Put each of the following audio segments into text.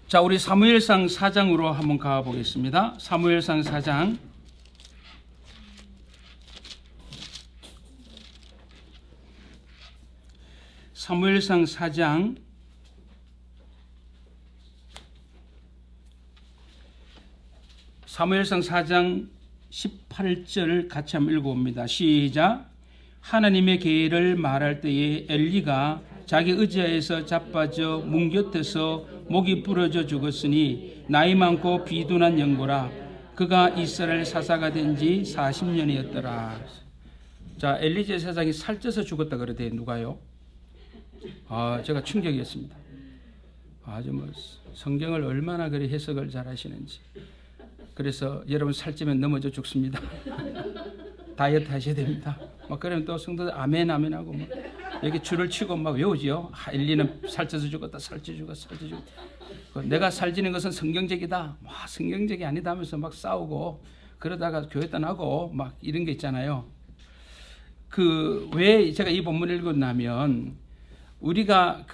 자, 우리 사무엘상 4장으로 한번 가보겠습니다. 사무엘상 4장. 사무엘상 4장 18절 같이 한번 읽어봅니다. 시작. 하나님의 계획을 말할 때에 엘리가 자기 의자에서 자빠져 문 곁에서 목이 부러져 죽었으니 나이 많고 비둔한 영고라. 그가 이스라엘 사사가 된 지 40년이었더라. 자, 엘리 제사장이 살쪄서 죽었다 그러대. 누가요? 제가 충격이었습니다. 아주 성경을 얼마나 그리 해석을 잘 하시는지. 그래서 여러분 살찌면 넘어져 죽습니다. 다이어트 하셔야 됩니다. 그러면 또 성도들 아멘 아멘 하고 여기 줄을 치고 외우지요. 엘리는 살쪄서 죽었다, 살쪄 죽었다. 내가 살찌는 것은 성경적이다. 성경적이 아니다 하면서 싸우고 그러다가 교회 떠나고 이런 게 있잖아요. 왜 제가 이 본문을 읽었냐면 우리가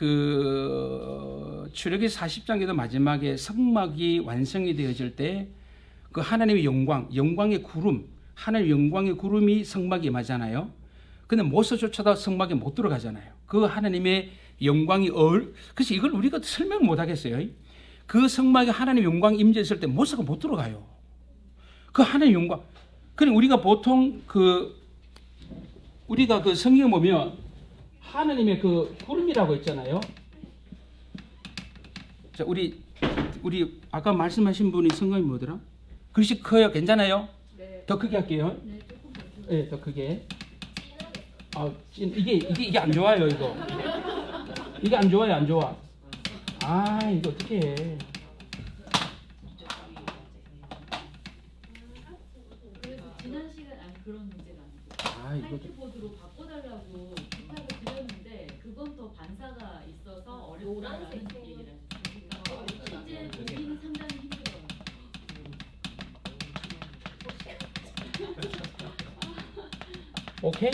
출애굽기 40장에도 마지막에 성막이 완성이 되어질 때 하나님의 영광의 구름, 하나님의 영광의 구름이 성막에 임하잖아요. 근데 모세조차도 성막에 못 들어가잖아요. 그 하나님의 영광이 그래서 이걸 우리가 설명을 못 하겠어요. 그 성막에 하나님의 영광이 임재했을 때 모세가 못 들어가요. 그 하나님의 영광. 그럼 우리가 보통 우리가 성경 보면 하나님의 구름이라고 있잖아요. 자, 우리 아까 말씀하신 분이 성경이 뭐더라? 글씨 커요. 괜찮아요? 네. 더 크게 할게요. 네, 더 크게. 이게 안 좋아요, 이거. 이게 안 좋아요, 안 좋아. 이거 어떻게 해. 지난 시간 그런 문제가 아니고 화이트보드로 바꿔달라고 부탁을 드렸는데 그건 더 반사가 있어서 어렵다라는 얘기를 하셨어요. 실제 보기는 상당히 힘들어요. 오케이?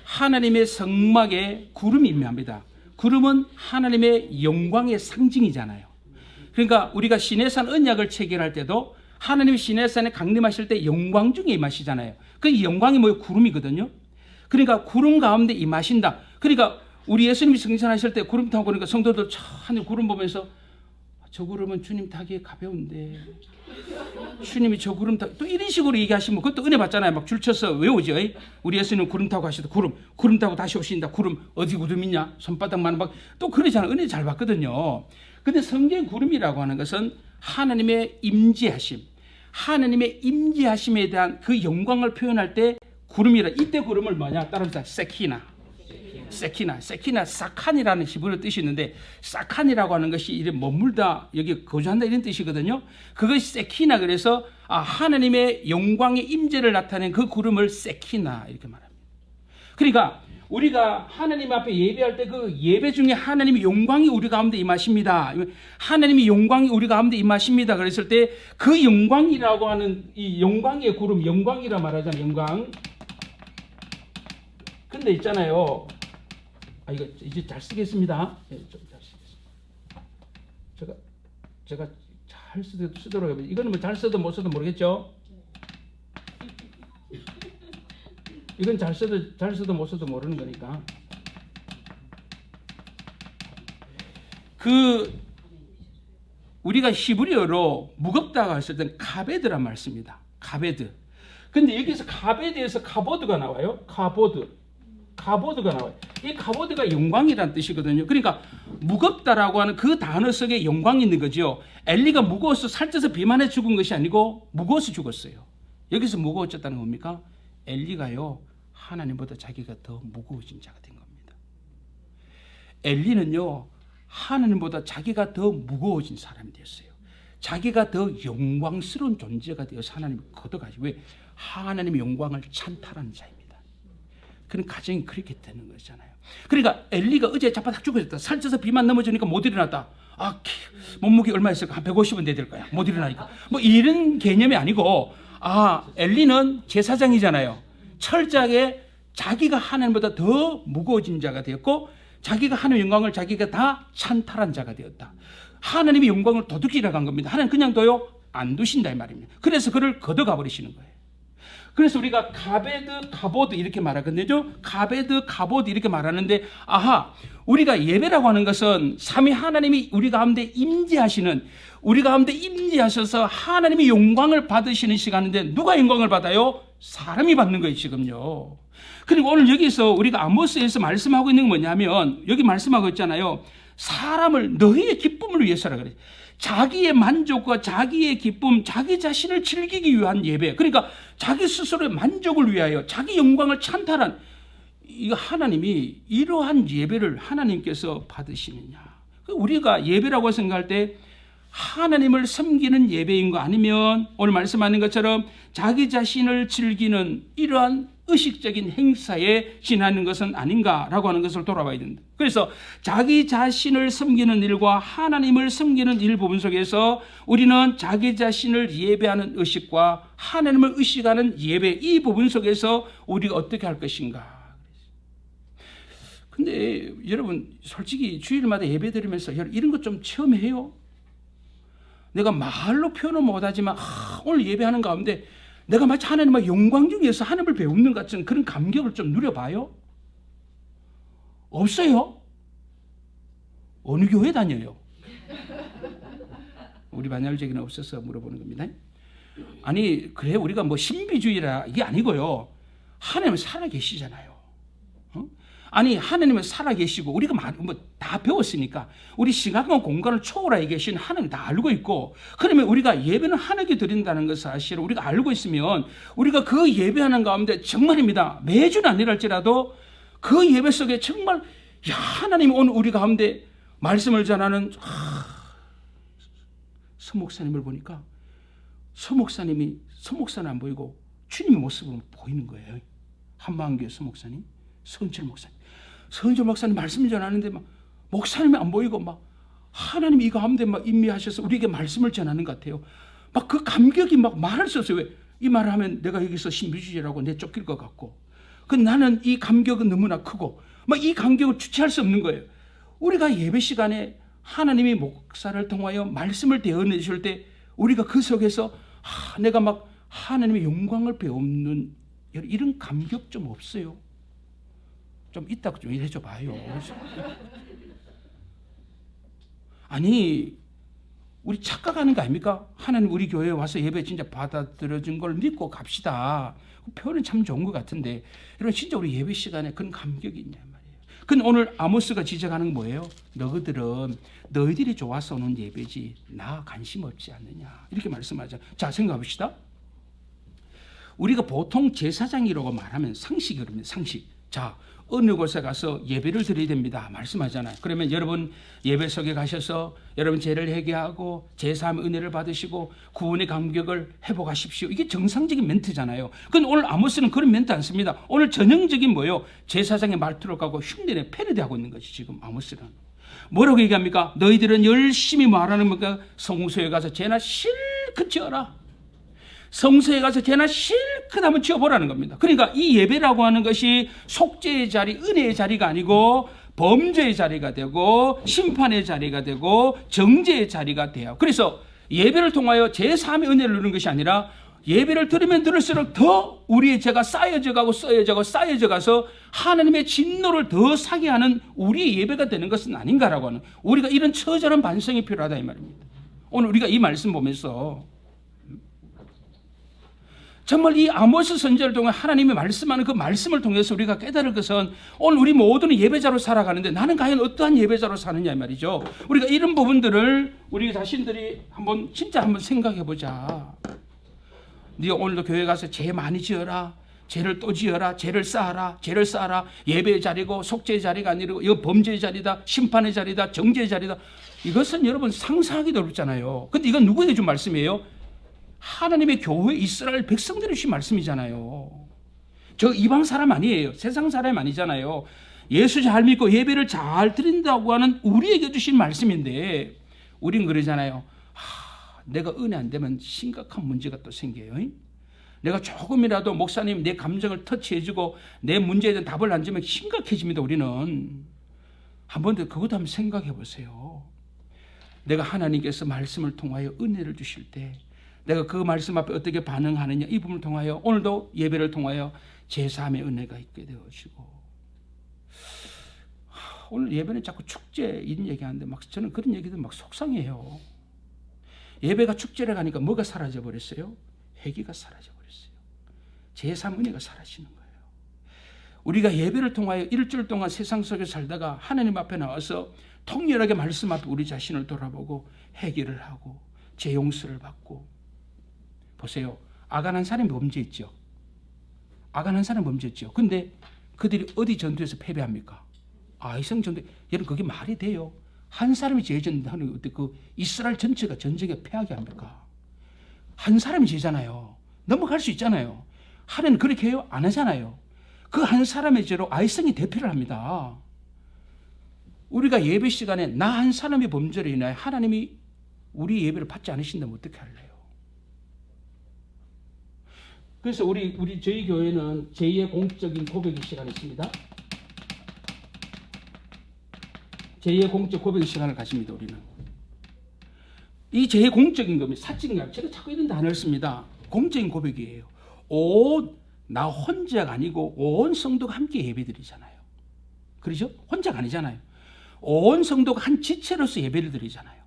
하나님의 성막에 구름이 임합니다. 구름은 하나님의 영광의 상징이잖아요. 그러니까 우리가 시내산 언약을 체결할 때도 하나님이 시내산에 강림하실 때 영광 중에 임하시잖아요. 그 영광이 구름이거든요. 그러니까 구름 가운데 임하신다. 그러니까 우리 예수님이 승천하실 때 구름 타고 그러니까 성도들 하늘 구름 보면서 저 구름은 주님 타기에 가벼운데 주님이 저 구름 타고 또 이런 식으로 얘기하시면 그것도 은혜 받잖아요. 줄 쳐서 외우죠. 우리 예수님 구름 타고 하시다 구름 타고 다시 오신다. 구름 어디 구름 있냐? 손바닥만 또 그러잖아요. 은혜 잘 받거든요. 근데 성경 구름이라고 하는 것은 하나님의 임재하심, 하나님의 임재하심에 대한 그 영광을 표현할 때 구름이라. 이때 구름을 따라합시다. 세키나, 사칸이라는 히브리어 뜻이 있는데 사칸이라고 하는 것이 이래 머물다, 여기 거주한다 이런 뜻이거든요. 그것이 세키나. 그래서 하나님의 영광의 임재를 나타낸 그 구름을 세키나 이렇게 말합니다. 그러니까 우리가 하나님 앞에 예배할 때 그 예배 중에 하나님의 영광이 우리 가운데 임하십니다. 하나님의 영광이 우리 가운데 임하십니다. 그랬을 때 그 영광이라고 하는 이 영광의 구름, 영광이라 말하잖아요. 영광. 근데 있잖아요. 이거 이제 잘 쓰겠습니다. 좀 잘 쓰겠습니다. 제가 잘 쓰도록 해요. 이거는 잘 써도 못 써도 모르겠죠? 이건 잘 써도 못 써도 모르는 거니까. 우리가 히브리어로 무겁다고 했을 때는 카베드란 말 씁니다. 카베드. 근데 여기서 카베드에서 카보드가 나와요. 카보드가 나와요. 이 카보드가 영광이라는 뜻이거든요. 그러니까 무겁다라고 하는 그 단어 속에 영광이 있는 거죠. 엘리가 무거워서 살쪄서 비만해 죽은 것이 아니고 무거워서 죽었어요. 여기서 무거워졌다는 겁니까? 엘리가요, 하나님보다 자기가 더 무거워진 자가 된 겁니다. 엘리는요, 하나님보다 자기가 더 무거워진 사람이 됐어요. 자기가 더 영광스러운 존재가 되어서 하나님을 걷어가지고, 왜? 하나님의 영광을 찬탈하는 자입니다. 그런 가정이 그렇게 되는 거잖아요. 그러니까 엘리가 어제 자빠닥 죽어졌다. 살쪄서 비만 넘어지니까 못 일어났다. 몸무게 얼마 있을까? 한 150은 돼야 될 거야. 못 일어나니까. 이런 개념이 아니고, 엘리는 제사장이잖아요. 철저하게 자기가 하나님보다 더 무거워진 자가 되었고 자기가 하나님의 영광을 자기가 다 찬탈한 자가 되었다. 하나님의 영광을 도둑질해 간 겁니다. 하나님 그냥 둬요? 안 두신다 이 말입니다. 그래서 그를 걷어가 버리시는 거예요. 그래서 우리가 가베드 가보드 이렇게 말하거든요. 가베드 가보드 이렇게 말하는데 아하, 우리가 예배라고 하는 것은 삼위 하나님이 우리 가운데 임재하시는, 우리 가운데 임재하셔서 하나님의 영광을 받으시는 시간인데 누가 영광을 받아요? 사람이 받는 거예요 지금요. 그리고 오늘 여기서 우리가 아모스에서 말씀하고 있는 건 뭐냐면 여기 말씀하고 있잖아요. 사람을 너희의 기쁨을 위해서라 그래요. 자기의 만족과 자기의 기쁨, 자기 자신을 즐기기 위한 예배. 그러니까 자기 스스로의 만족을 위하여 자기 영광을 찬탈한, 이거 하나님이 이러한 예배를 하나님께서 받으시느냐. 우리가 예배라고 생각할 때 하나님을 섬기는 예배인 거 아니면 오늘 말씀하는 것처럼 자기 자신을 즐기는 이러한 의식적인 행사에 지나는 것은 아닌가라고 하는 것을 돌아봐야 된다. 그래서 자기 자신을 섬기는 일과 하나님을 섬기는 일 부분 속에서 우리는 자기 자신을 예배하는 의식과 하나님을 의식하는 예배, 이 부분 속에서 우리가 어떻게 할 것인가. 근데 여러분 솔직히 주일마다 예배 드리면서 이런 것 좀 체험해요. 내가 말로 표현은 못하지만 오늘 예배하는 가운데 내가 마치 하나님의 영광 중에서 하나님을 배우는 것 같은 그런 감격을 좀 누려봐요? 없어요? 어느 교회 다녀요? 우리 반열제기는 없어서 물어보는 겁니다. 아니 그래 우리가 뭐 신비주의라 이게 아니고요. 하나님은 살아계시잖아요. 아니 하나님은 살아계시고 우리가 다 배웠으니까 우리 시간과 공간을 초월하게 계신 하나님 다 알고 있고, 그러면 우리가 예배는 하나님께 드린다는 것 사실을 우리가 알고 있으면 우리가 그 예배하는 가운데 정말입니다. 매주는 아니랄지라도 그 예배 속에 정말 야 하나님이 오늘 우리 가운데 말씀을 전하는 서목사님을 보니까 서목사님 안 보이고 주님의 모습은 보이는 거예요. 한마음교회 서목사님, 서은철 목사님. 서은철 목사님 말씀 전하는데 막 목사님이 안 보이고 막 하나님이 이 가운데 막 임미하셔서 우리에게 말씀을 전하는 것 같아요. 막 그 감격이 막 말할 수 없어요. 왜? 이 말을 하면 내가 여기서 신비주의라고 내 쫓길 것 같고. 그 나는 이 감격은 너무나 크고 막 이 감격을 주체할 수 없는 거예요. 우리가 예배 시간에 하나님이 목사를 통하여 말씀을 대언해 주실 때 우리가 그 속에서 내가 막 하나님의 영광을 배우는 이런 감격 좀 없어요? 좀 있다고 좀 해줘 봐요. 아니 우리 착각하는 거 아닙니까? 하나님 우리 교회에 와서 예배 진짜 받아들여진 걸 믿고 갑시다. 표현은 참 좋은 것 같은데 여러분 진짜 우리 예배 시간에 그런 감격이 있냐 말이에요. 근데 오늘 아모스가 지적하는 건 뭐예요? 너희들은 너희들이 좋아서 오는 예배지 나 관심 없지 않느냐 이렇게 말씀하죠. 자 생각해봅시다. 우리가 보통 제사장이라고 말하면 상식이 그럽니다. 상식. 자 어느 곳에 가서 예배를 드려야 됩니다 말씀하잖아요. 그러면 여러분 예배 속에 가셔서 여러분 죄를 회개하고 제사함의 은혜를 받으시고 구원의 감격을 회복하십시오. 이게 정상적인 멘트잖아요. 근데 오늘 아모스는 그런 멘트 안 씁니다. 오늘 전형적인 뭐예요? 제사장의 말투로 가고 흉내내 패러디하고 있는 것이 지금 아모스는. 뭐라고 얘기합니까? 너희들은 열심히 말하는 겁니까? 성소에 가서 죄나 실컷 지어라. 성소에 가서 죄나 실컷 한번 지어보라는 겁니다. 그러니까 이 예배라고 하는 것이 속죄의 자리, 은혜의 자리가 아니고 범죄의 자리가 되고 심판의 자리가 되고 정죄의 자리가 돼요. 그래서 예배를 통하여 제3의 은혜를 누리는 것이 아니라 예배를 들으면 들을수록 더 우리의 죄가 쌓여져 가고 쌓여져 가서 하나님의 진노를 더 사게 하는 우리의 예배가 되는 것은 아닌가라고 하는, 우리가 이런 처절한 반성이 필요하다 이 말입니다. 오늘 우리가 이 말씀 보면서 정말 이 아모스 선지자를 통해 하나님이 말씀하는 그 말씀을 통해서 우리가 깨달을 것은 오늘 우리 모두는 예배자로 살아가는데 나는 과연 어떠한 예배자로 사느냐 말이죠. 우리가 이런 부분들을 우리 자신들이 진짜 한번 생각해 보자. 네가 오늘도 교회 가서 죄 많이 지어라. 죄를 또 지어라. 죄를 쌓아라. 예배의 자리고 속죄의 자리가 아니고 이거 범죄의 자리다. 심판의 자리다. 정죄의 자리다. 이것은 여러분 상상하기도 어렵잖아요. 근데 이건 누구에게 준 말씀이에요? 하나님의 교회 이스라엘 백성들이 주신 말씀이잖아요. 저 이방 사람 아니에요. 세상 사람 아니잖아요. 예수 잘 믿고 예배를 잘 드린다고 하는 우리에게 주신 말씀인데 우린 그러잖아요. 내가 은혜 안 되면 심각한 문제가 또 생겨요. 내가 조금이라도 목사님 내 감정을 터치해주고 내 문제에 대한 답을 안 주면 심각해집니다. 우리는 한 번 더 그것도 한번 생각해 보세요. 내가 하나님께서 말씀을 통하여 은혜를 주실 때 내가 그 말씀 앞에 어떻게 반응하느냐, 이 부분을 통하여 오늘도 예배를 통하여 제3의 은혜가 있게 되어지고, 오늘 예배는 자꾸 축제 이런 얘기하는데 막 저는 그런 얘기도 막 속상해요. 예배가 축제를 가니까 뭐가 사라져 버렸어요? 회개가 사라져 버렸어요. 제3 은혜가 사라지는 거예요. 우리가 예배를 통하여 일주일 동안 세상 속에 살다가 하나님 앞에 나와서 통렬하게 말씀 앞에 우리 자신을 돌아보고 회개를 하고 제 용서를 받고. 보세요. 아간한 사람이 범죄했죠. 아간한 사람이 범죄했죠. 근데 그들이 어디 전투에서 패배합니까? 아이성 전투. 여러분 그게 말이 돼요? 한 사람이 제전하는 어때 그 이스라엘 전체가 전쟁에 패하게 합니까? 한 사람이 제잖아요. 넘어갈 수 있잖아요. 하나님 그렇게 해요? 안 하잖아요. 그 한 사람의 죄로 아이성이 대표를 합니다. 우리가 예배 시간에 나 한 사람의 범죄로 인하여 하나님이 우리 예배를 받지 않으신다면 어떻게 할래요? 그래서 저희 교회는 제2의 공적인 고백의 시간이 있습니다. 제2의 공적 고백의 시간을 가집니다. 우리는 이 제2의 공적인 겁니다. 사적인 거 제가 자꾸 이런 단어를 씁니다. 공적인 고백이에요. 나 혼자가 아니고 온 성도가 함께 예배드리잖아요. 그렇죠? 혼자가 아니잖아요. 온 성도가 한 지체로서 예배를 드리잖아요.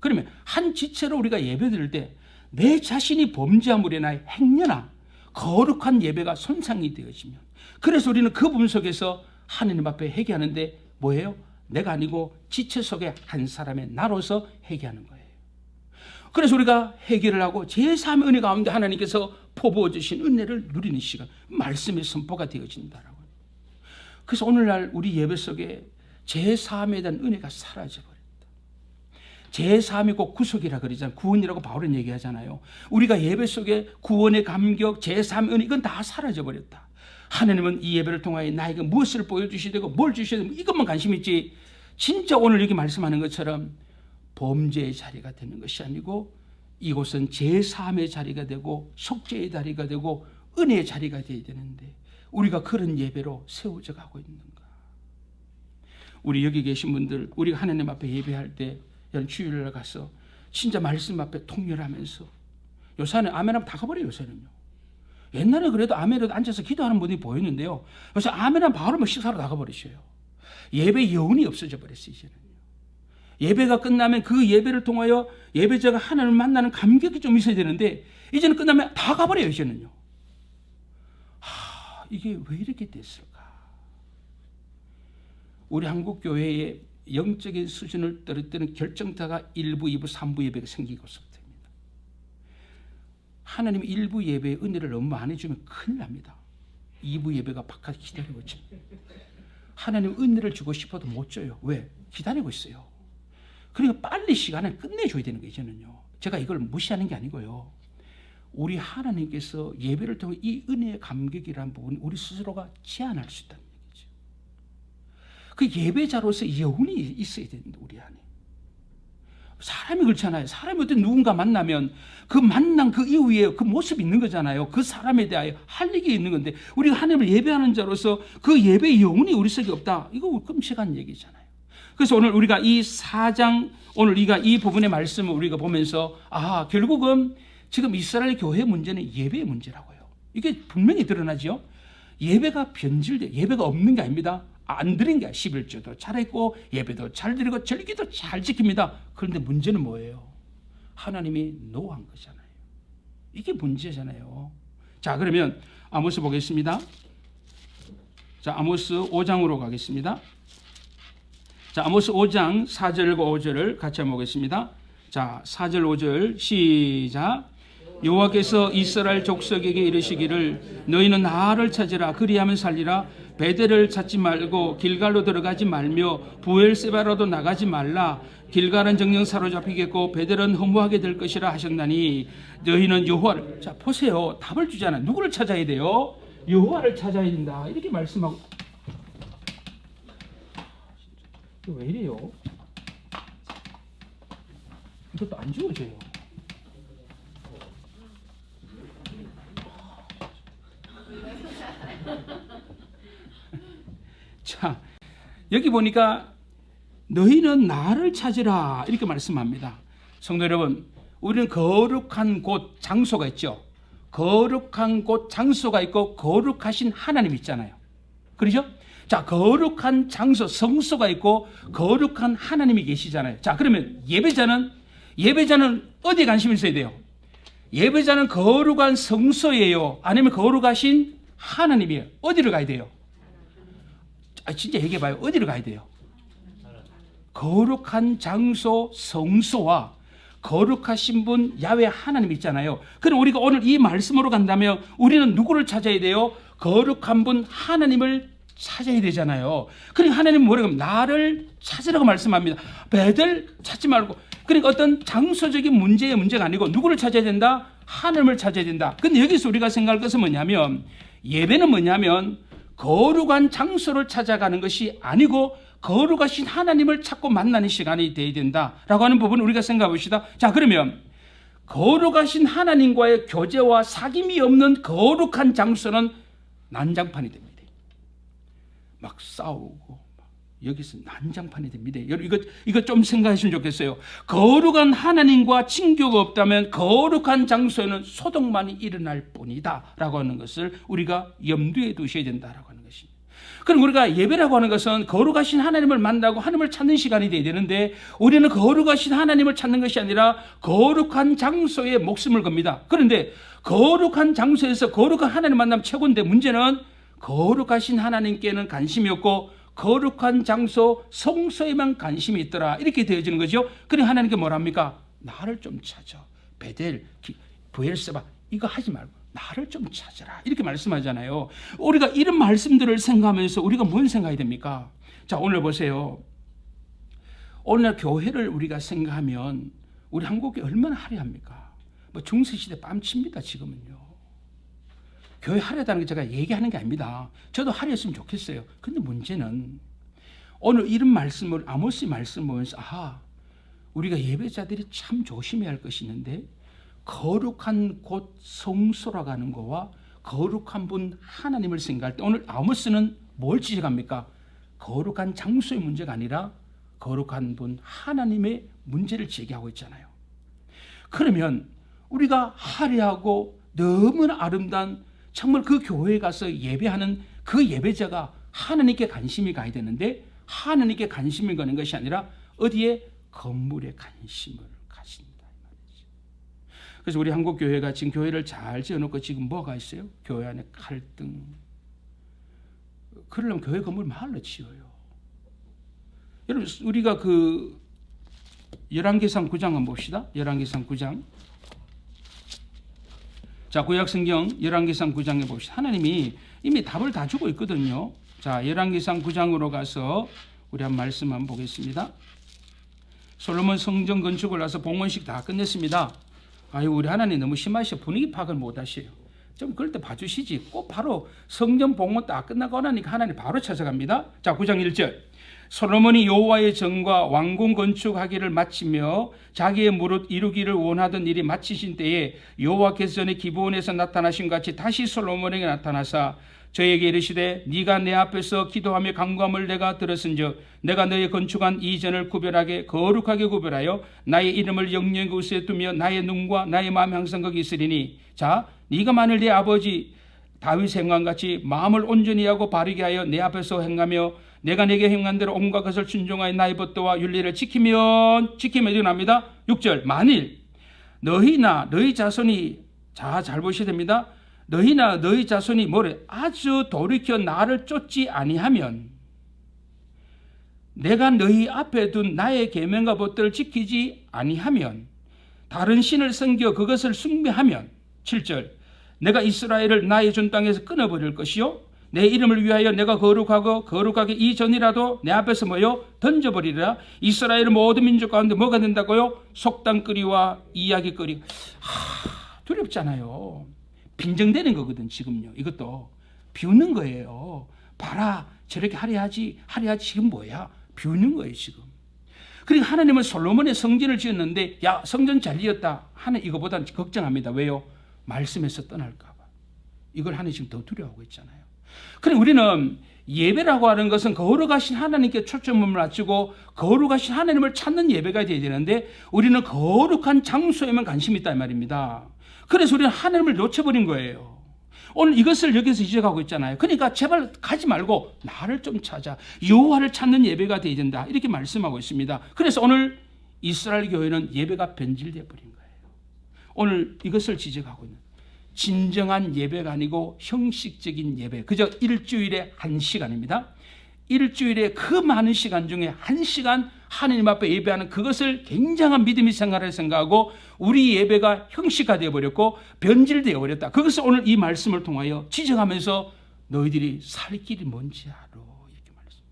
그러면 한 지체로 우리가 예배드릴 때 내 자신이 범죄함으로 인하여 행여나 거룩한 예배가 손상이 되어지면, 그래서 우리는 그 부분 속에서 하나님 앞에 회개하는데 뭐예요? 내가 아니고 지체 속에 한 사람의 나로서 회개하는 거예요. 그래서 우리가 회개를 하고 제3의 은혜 가운데 하나님께서 퍼부어 주신 은혜를 누리는 시간, 말씀의 선포가 되어진다라고. 그래서 오늘날 우리 예배 속에 제3에 대한 은혜가 사라져버렸다. 제3이 곧 구속이라 그러잖아요. 구원이라고 바울은 얘기하잖아요. 우리가 예배 속에 구원의 감격, 제3의 은혜, 이건 다 사라져버렸다. 하나님은 이 예배를 통하여 나에게 무엇을 보여주셔야 되고 뭘 주셔야 되고 이것만 관심 있지, 진짜 오늘 여기 말씀하는 것처럼 범죄의 자리가 되는 것이 아니고 이곳은 제3의 자리가 되고 속죄의 자리가 되고 은혜의 자리가 되어야 되는데 우리가 그런 예배로 세워져 가고 있는가? 우리 여기 계신 분들, 우리가 하나님 앞에 예배할 때 주일날 가서 진짜 말씀 앞에 통렬하면서, 요새는 아멘하면 다 가버려요. 요새는요. 옛날에 그래도 아멘으로 앉아서 기도하는 분이 보였는데요. 요새 아멘하면 바로 뭐 식사로 나가버리셔요. 예배 여운이 없어져 버렸어요. 이제는요. 예배가 끝나면 그 예배를 통하여 예배자가 하나님을 만나는 감격이 좀 있어야 되는데 이제는 끝나면 다 가버려요. 이제는요. 이게 왜 이렇게 됐을까? 우리 한국 교회의 영적인 수준을 떨어뜨리는 결정타가 1부, 2부, 3부 예배가 생기고서부터입니다. 하나님이 1부 예배의 은혜를 너무 안 해주면 큰일 납니다. 2부 예배가 바깥에 기다리고 있죠. 하나님 은혜를 주고 싶어도 못 줘요. 왜? 기다리고 있어요. 그러니까 빨리 시간을 끝내줘야 되는 거예요. 저는요. 제가 이걸 무시하는 게 아니고요. 우리 하나님께서 예배를 통해 이 은혜의 감격이라는 부분 우리 스스로가 제한할 수 있다는 얘기죠. 그 예배자로서 여운이 있어야 되는데 우리 안에. 사람이 그렇잖아요. 사람이 어떤 누군가 만나면 그 만난 그 이후에 그 모습이 있는 거잖아요. 그 사람에 대하여 할 얘기 있는 건데 우리가 하나님을 예배하는 자로서 그 예배의 여운이 우리 속에 없다. 이거 끔찍한 얘기잖아요. 그래서 오늘 우리가 이 4장, 오늘 우리가 이 부분의 말씀을 우리가 보면서 결국은 지금 이스라엘 교회 문제는 예배의 문제라고요. 이게 분명히 드러나죠. 예배가 변질돼, 예배가 없는 게 아닙니다. 안 드린 게 11조도 잘했고 예배도 잘 드리고 절기도 잘 지킵니다. 그런데 문제는 뭐예요? 하나님이 노한 거잖아요. 이게 문제잖아요. 자, 그러면 아모스 보겠습니다. 자, 아모스 5장으로 가겠습니다. 자, 아모스 5장 4절과 5절을 같이 한번 보겠습니다. 자, 4절 5절 시작. 여호와께서 이스라엘 족속에게 이르시기를 너희는 나를 찾으라 그리하면 살리라. 베델을 찾지 말고 길갈로 들어가지 말며 부엘세바로도 나가지 말라. 길갈은 정령 사로잡히겠고 베델은 허무하게 될 것이라 하셨나니 너희는 여호와를. 자, 보세요. 답을 주잖아요. 누구를 찾아야 돼요? 여호와를 찾아야 된다. 이렇게 말씀하고. 왜 이래요? 이것도 안 지워져요. 자, 여기 보니까 너희는 나를 찾으라 이렇게 말씀합니다. 성도 여러분, 우리는 거룩한 곳 장소가 있죠. 거룩한 곳 장소가 있고 거룩하신 하나님 있잖아요. 그렇죠? 자, 거룩한 장소 성소가 있고 거룩한 하나님이 계시잖아요. 자, 그러면 예배자는 어디에 관심이 있어야 돼요? 예배자는 거룩한 성소예요? 아니면 거룩하신 하나님이에요? 어디를 가야 돼요? 진짜 얘기해봐요. 어디를 가야 돼요? 거룩한 장소 성소와 거룩하신 분 야훼 하나님 있잖아요. 그럼 우리가 오늘 이 말씀으로 간다면 우리는 누구를 찾아야 돼요? 거룩한 분 하나님을 찾아야 되잖아요. 그러니까 하나님은 뭐라고 하면 나를 찾으라고 말씀합니다. 배들 찾지 말고. 그러니까 어떤 장소적인 문제의 문제가 아니고 누구를 찾아야 된다? 하나님을 찾아야 된다. 근데 여기서 우리가 생각할 것은 뭐냐면 예배는 뭐냐면 거룩한 장소를 찾아가는 것이 아니고 거룩하신 하나님을 찾고 만나는 시간이 되어야 된다라고 하는 부분을 우리가 생각해 봅시다. 자, 그러면 거룩하신 하나님과의 교제와 사귐이 없는 거룩한 장소는 난장판이 됩니다. 막 싸우고 여기서 난장판이 됩니다. 여러분 이거 좀 생각하시면 좋겠어요. 거룩한 하나님과 친교가 없다면 거룩한 장소에는 소동만이 일어날 뿐이다 라고 하는 것을 우리가 염두에 두셔야 된다라고 하는 것입니다. 그럼 우리가 예배라고 하는 것은 거룩하신 하나님을 만나고 하나님을 찾는 시간이 되어야 되는데 우리는 거룩하신 하나님을 찾는 것이 아니라 거룩한 장소에 목숨을 겁니다. 그런데 거룩한 장소에서 거룩한 하나님 만나면 최고인데 문제는 거룩하신 하나님께는 관심이 없고 거룩한 장소 성소에만 관심이 있더라 이렇게 되어지는 거죠. 그럼 하나님께 뭐라 합니까? 나를 좀 찾아. 베델, 브엘세바 이거 하지 말고 나를 좀 찾아라 이렇게 말씀하잖아요. 우리가 이런 말씀들을 생각하면서 우리가 뭔 생각이 됩니까? 자, 오늘 보세요. 오늘 교회를 우리가 생각하면 우리 한국이 얼마나 화려합니까? 뭐 중세시대 뺨칩니다 지금은요. 교회 화려하다는 게 제가 얘기하는 게 아닙니다. 저도 화려했으면 좋겠어요. 근데 문제는 오늘 이런 말씀을 아모스 말씀을 보면서 우리가 예배자들이 참 조심해야 할 것이 있는데 거룩한 곳 성소라고 하는 거와 거룩한 분 하나님을 생각할 때 오늘 아모스는 뭘 지적합니까? 거룩한 장소의 문제가 아니라 거룩한 분 하나님의 문제를 제기하고 있잖아요. 그러면 우리가 화려하고 너무나 아름다운 정말 그 교회에 가서 예배하는 그 예배자가 하나님께 관심이 가야 되는데 하나님께 관심을 가는 것이 아니라 어디에? 건물에 관심을 가진다 이 말이죠. 그래서 우리 한국 교회가 지금 교회를 잘 지어놓고 지금 뭐가 있어요? 교회 안에 갈등. 그러려면 교회 건물 마을로 지어요. 여러분 우리가 그 열왕기상 9장 한번 봅시다. 열왕기상 9장. 자, 구약성경 열왕기상 9장에 봅시다. 하나님이 이미 답을 다 주고 있거든요. 자, 열왕기상 9장으로 가서 우리 한 말씀 한번 보겠습니다. 솔로몬 성전 건축을 해서 봉헌식 다 끝냈습니다. 우리 하나님 너무 심하셔. 분위기 파악을 못 하셔요. 좀 그럴 때 봐주시지. 꼭 바로 성전 봉헌 다 끝나고 나니까 하나님 바로 찾아갑니다. 자, 9장 1절. 솔로몬이 여호와의 전과 왕궁 건축하기를 마치며 자기의 무릇 이루기를 원하던 일이 마치신 때에 여호와께서 전에 기브온에서 나타나신 같이 다시 솔로몬에게 나타나사 저에게 이르시되 네가 내 앞에서 기도하며 간구함을 내가 들었은즉 내가 너의 건축한 이 전을 구별하게 거룩하게 구별하여 나의 이름을 영영의 곳에 두며 나의 눈과 나의 마음이 항상 거기 있으리니 자 네가 만일 네 아버지 다윗 행함같이 마음을 온전히 하고 바르게 하여 내 앞에서 행하며 내가 내게 행한 대로 온갖 것을 순종하여 나의 법도와 윤리를 지키면 일어납니다. 6절 만일 너희나 너희 자손이 잘 보셔야 됩니다. 너희나 너희 자손이 뭐래? 아주 돌이켜 나를 쫓지 아니하면 내가 너희 앞에 둔 나의 계명과 법도를 지키지 아니하면 다른 신을 섬겨 그것을 숭배하면 7절 내가 이스라엘을 나의 준 땅에서 끊어버릴 것이요 내 이름을 위하여 내가 거룩하게 이 전이라도 내 앞에서 던져버리리라. 이스라엘 모든 민족 가운데 뭐가 된다고요? 속담거리와 이야기거리. 두렵잖아요. 빈정되는 거거든 지금요. 이것도 비웃는 거예요. 봐라 저렇게 화려하지 지금 뭐야? 비웃는 거예요 지금. 그리고 하나님은 솔로몬의 성전을 지었는데 야 성전 잘 지었다 하는 이거보다는 걱정합니다. 왜요? 말씀에서 떠날까 봐. 이걸 하나님 지금 더 두려워하고 있잖아요. 그래 우리는 예배라고 하는 것은 거룩하신 하나님께 초점을 맞추고 거룩하신 하나님을 찾는 예배가 되어야 되는데 우리는 거룩한 장소에만 관심이 있다 이 말입니다. 그래서 우리는 하나님을 놓쳐버린 거예요. 오늘 이것을 여기서 지적하고 있잖아요. 그러니까 제발 가지 말고 나를 좀 찾아 여호와를 찾는 예배가 되어야 된다 이렇게 말씀하고 있습니다. 그래서 오늘 이스라엘 교회는 예배가 변질되어 버린 거예요. 오늘 이것을 지적하고 있는 진정한 예배가 아니고 형식적인 예배, 그저 일주일에 1시간입니다. 일주일에 그 많은 시간 중에 1시간 하나님 앞에 예배하는 그것을 굉장한 믿음의 생활을 생각하고 우리 예배가 형식화되어 버렸고 변질되어 버렸다. 그것을 오늘 이 말씀을 통하여 지적하면서 너희들이 살 길이 뭔지 알아 이렇게 말했습니다.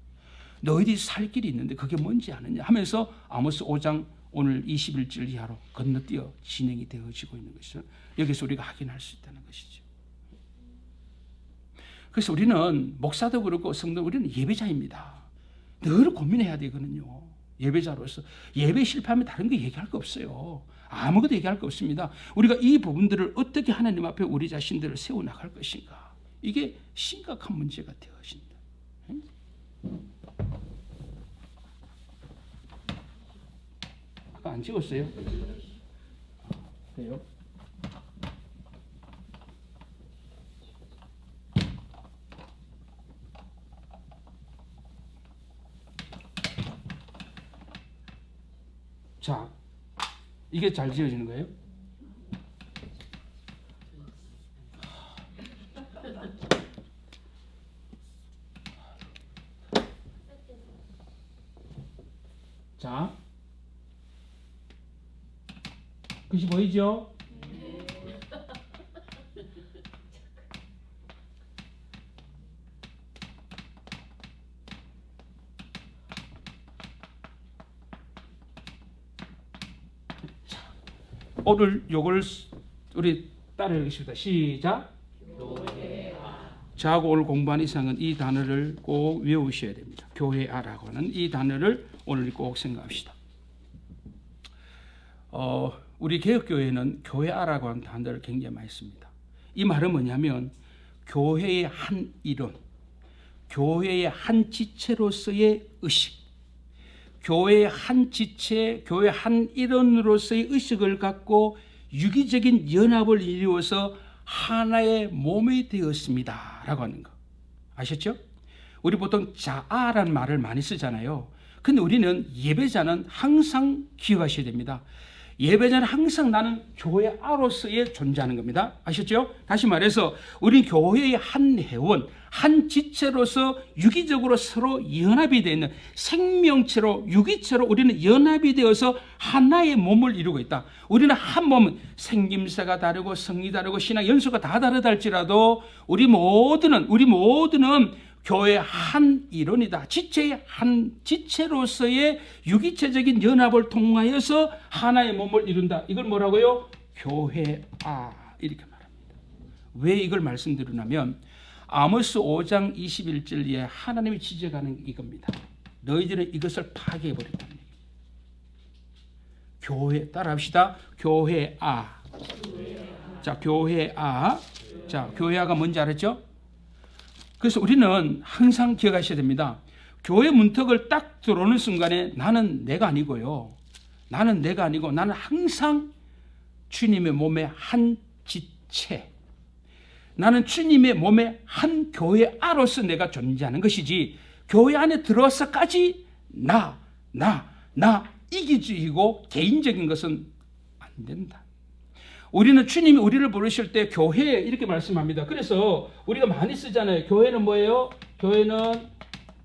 너희들이 살 길이 있는데 그게 뭔지 아느냐 하면서 아모스 5장 오늘 21절 이하로 건너뛰어 진행이 되어지고 있는 것을 여기서 우리가 확인할 수 있다는 것이죠. 그래서 우리는 목사도 그렇고 성도 우리는 예배자입니다. 늘 고민해야 되거든요. 예배자로서 예배 실패하면 다른 거 얘기할 거 없어요. 아무것도 얘기할 거 없습니다. 우리가 이 부분들을 어떻게 하나님 앞에 우리 자신들을 세워나갈 것인가 이게 심각한 문제가 되어진다. 아까 안 찍었어요? 그래요? 자, 이게 잘 지어지는 거예요? 자, 글씨 보이죠? 오늘 요걸 우리 따라하겠습니다. 시작. 자하고 오늘 공부한 이상은 이 단어를 꼭 외우셔야 됩니다. 교회아라고 하는 이 단어를 오늘 꼭 생각합시다. 우리 개혁교회는 교회아라고 하는 단어를 굉장히 많이 씁니다. 이 말은 뭐냐면 교회의 한 이론, 교회의 한 지체로서의 의식, 교회의 한 지체, 교회 한 일원으로서의 의식을 갖고 유기적인 연합을 이루어서 하나의 몸이 되었습니다 라고 하는 거 아셨죠? 우리 보통 자아라는 말을 많이 쓰잖아요. 근데 우리는 예배자는 항상 기억하셔야 됩니다. 예배자는 항상 나는 교회아로서의 존재하는 겁니다. 아셨죠? 다시 말해서 우리 교회의 한 회원, 한 지체로서 유기적으로 서로 연합이 되어 있는 생명체로 유기체로 우리는 연합이 되어서 하나의 몸을 이루고 있다. 우리는 한 몸은 생김새가 다르고 성이 다르고 신앙 연수가 다 다르다 할지라도 우리 모두는 교회의 한 일원이다. 지체의 한 지체로서의 유기체적인 연합을 통하여서 하나의 몸을 이룬다. 이걸 뭐라고요? 교회아 이렇게 말합니다. 왜 이걸 말씀드리냐면 아모스 5장 21절에 하나님이 지적하는 이겁니다. 너희들은 이것을 파괴해버렸다는 얘기입니다. 교회 따라합시다. 교회아. 자, 교회아. 자, 교회아가 뭔지 알았죠? 그래서 우리는 항상 기억하셔야 됩니다. 교회 문턱을 딱 들어오는 순간에 나는 내가 아니고요. 나는 내가 아니고 나는 항상 주님의 몸의 한 지체. 나는 주님의 몸의 한 교회아로서 내가 존재하는 것이지 교회 안에 들어와서까지 나 이기주의고 개인적인 것은 안 된다. 우리는 주님이 우리를 부르실 때 교회 이렇게 말씀합니다. 그래서 우리가 많이 쓰잖아요. 교회는 뭐예요? 교회는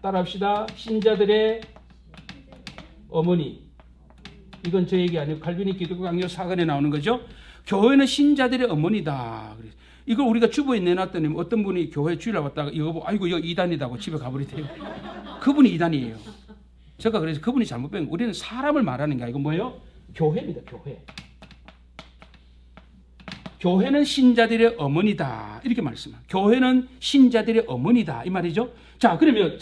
따라합시다. 신자들의 어머니. 이건 저 얘기 아니고 칼빈이 기독교 강요 4권에 나오는 거죠. 교회는 신자들의 어머니다. 이걸 우리가 주보에 내놨더니 어떤 분이 교회 주일날 왔다가 이거 보고 아이고 이거 이단이다고 집에 가버리대요. 그분이 이단이에요. 제가 그래서 그분이 잘못 배운 우리는 사람을 말하는 게 아니고 뭐예요? 교회입니다. 교회. 교회는 신자들의 어머니다. 이렇게 말씀합니다. 교회는 신자들의 어머니다. 이 말이죠. 자, 그러면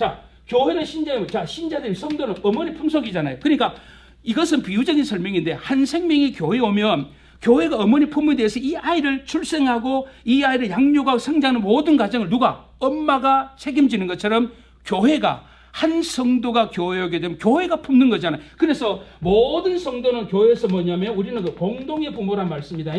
교회는 신자들의 성도는 어머니 품속이잖아요. 그러니까 이것은 비유적인 설명인데 한 생명이 교회에 오면 교회가 어머니 품에 대해서 이 아이를 출생하고 이 아이를 양육하고 성장하는 모든 과정을 누가? 엄마가 책임지는 것처럼 교회가 한 성도가 교회 오게 되면 교회가 품는 거잖아요. 그래서 모든 성도는 교회에서 뭐냐면 우리는 그 공동의 부모란 말씀이다.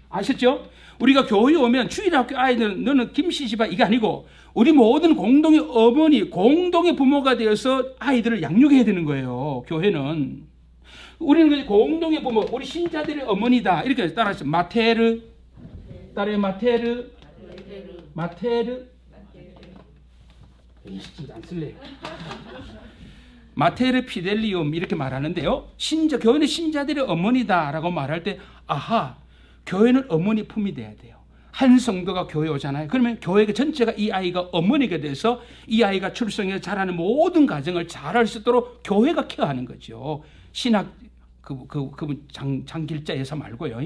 아셨죠? 우리가 교회 오면 주일학교 아이들은 너는 김씨 집안 이게 아니고 우리 모든 공동의 어머니, 공동의 부모가 되어서 아이들을 양육해야 되는 거예요. 교회는. 우리는 공동의 부모, 우리 신자들의 어머니다. 이렇게 따라서 마테르, 따라해 마테르, 마테르. 진짜 안 쓸래요. 마테르 피델리움 이렇게 말하는데요. 교회는 신자들의 어머니다라고 말할 때 아하, 교회는 어머니 품이 돼야 돼요. 한 성도가 교회 오잖아요. 그러면 교회 전체가 이 아이가 어머니가 돼서 이 아이가 출생해서 자라는 모든 가정을 잘할 수 있도록 교회가 케어하는 거죠. 신학 그분 장길자 여사 말고요.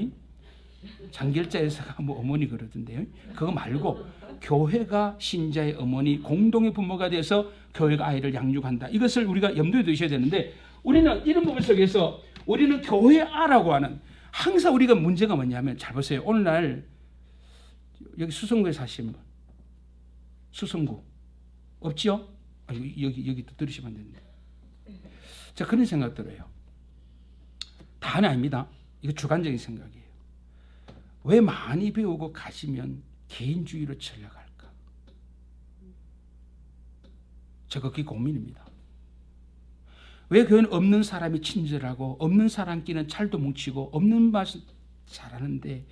장길자 여사가 뭐 어머니 그러던데요. 그거 말고 교회가 신자의 어머니, 공동의 부모가 돼서 교회가 아이를 양육한다. 이것을 우리가 염두에 두셔야 되는데 우리는 이런 부분 속에서 우리는 교회아라고 하는 항상 우리가 문제가 뭐냐면 잘 보세요. 오늘날 여기 수성구에 사시는 분, 수성구 없지요? 여기 또 들으시면 안 되는데. 자, 그런 생각 들어요. 다는 아닙니다. 이거 주관적인 생각이에요. 왜 많이 배우고 가시면 개인주의로 전락할까? 저 그게 고민입니다. 왜 교회는 없는 사람이 친절하고 없는 사람끼리는 찰도 뭉치고 없는 맛은 잘하는데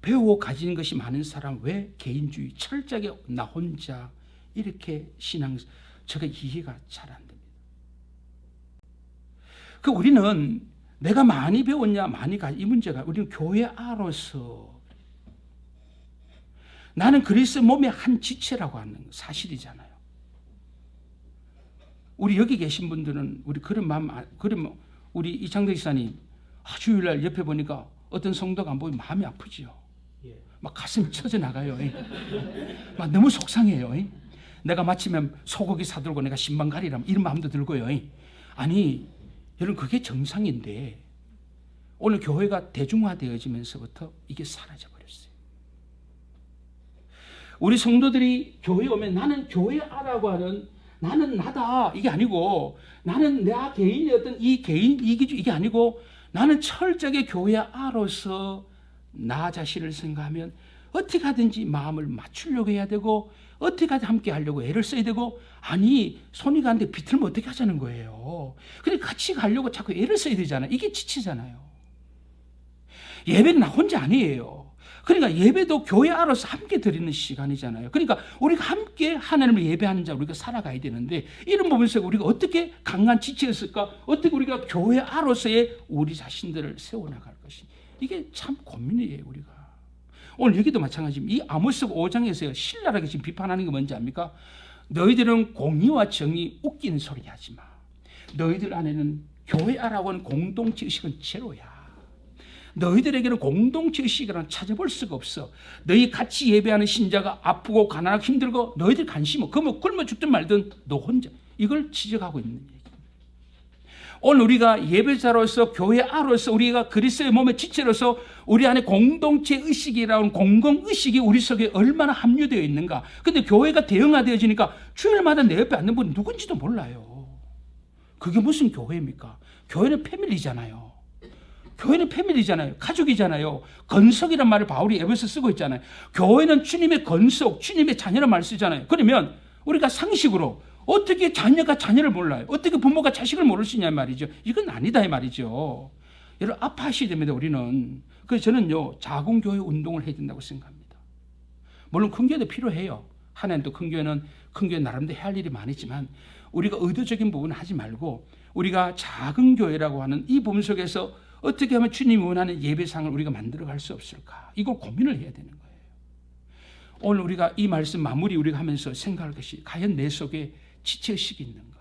배우고 가지는 것이 많은 사람 왜 개인주의 철저하게 나 혼자 이렇게 신앙 제가 이해가 잘 안 됩니다. 그 우리는 내가 많이 배웠냐 많이 이 문제가 우리는 교회아로서 나는 그리스도의 몸의 한 지체라고 하는 사실이잖아요. 우리 여기 계신 분들은 우리 그런 마음, 그러면 우리 이창덕 지사님 주일날 옆에 보니까 어떤 성도가 안 보이면 마음이 아프지요. 막 가슴이 쳐져 나가요. 막 너무 속상해요. 내가 마치면 소고기 사들고 내가 신방 가리라면 이런 마음도 들고요. 아니 여러분 그게 정상인데 오늘 교회가 대중화되어지면서부터 이게 사라져버렸어요. 우리 성도들이 교회에 오면 나는 교회아라고 하는 나는 나다 이게 아니고 나는 내 개인의 어떤 이 개인 이기주 이게 아니고 나는 철저하게 교회아로서 나 자신을 생각하면 어떻게 하든지 마음을 맞추려고 해야 되고 어떻게 하든 함께 하려고 애를 써야 되고 아니 손이 가는데 비틀면 어떻게 하자는 거예요. 그러니까 같이 가려고 자꾸 애를 써야 되잖아요. 이게 지치잖아요. 예배는 나 혼자 아니에요. 그러니까 예배도 교회아로서 함께 드리는 시간이잖아요. 그러니까 우리가 함께 하나님을 예배하는 자 우리가 살아가야 되는데 이런 부분에서 우리가 어떻게 강한 지체였을까? 어떻게 우리가 교회아로서의 우리 자신들을 세워나갈 것이 이게 참 고민이에요. 우리가 오늘 여기도 마찬가지입니다. 이 아모스 5장에서 신랄하게 지금 비판하는 게 뭔지 압니까? 너희들은 공의와 정의 웃기는 소리 하지 마. 너희들 안에는 교회아라고 하는 공동체 의식은 제로야. 너희들에게는 공동체 의식이라는 찾아볼 수가 없어. 너희 같이 예배하는 신자가 아프고 가난하고 힘들고 너희들 관심 없고 굶어 죽든 말든 너 혼자 이걸 지적하고 있는 얘기입니다. 오늘 우리가 예배자로서 교회아로서 우리가 그리스도의 몸의 지체로서 우리 안에 공동체 의식이라는 공공의식이 우리 속에 얼마나 함유되어 있는가. 근데 교회가 대형화되어지니까 주일마다 내 옆에 앉는 분이 누군지도 몰라요. 그게 무슨 교회입니까? 교회는 패밀리잖아요. 교회는 패밀리잖아요. 가족이잖아요. 건석이란 말을 바울이 에베소서 쓰고 있잖아요. 교회는 주님의 건석, 주님의 자녀란 말을 쓰잖아요. 그러면 우리가 상식으로 어떻게 자녀가 자녀를 몰라요? 어떻게 부모가 자식을 모를 수 있냐 말이죠. 이건 아니다 이 말이죠. 여러분 아파하셔야 됩니다. 우리는. 그래서 저는요 작은 교회 운동을 해야 된다고 생각합니다. 물론 큰 교회도 필요해요. 하나님도 큰 교회는 나름대로 해야 할 일이 많지만 우리가 의도적인 부분은 하지 말고 우리가 작은 교회라고 하는 이 부분 속에서 어떻게 하면 주님이 원하는 예배상을 우리가 만들어갈 수 없을까? 이걸 고민을 해야 되는 거예요. 오늘 우리가 이 말씀 마무리 우리가 하면서 생각할 것이 과연 내 속에 지체의식이 있는가?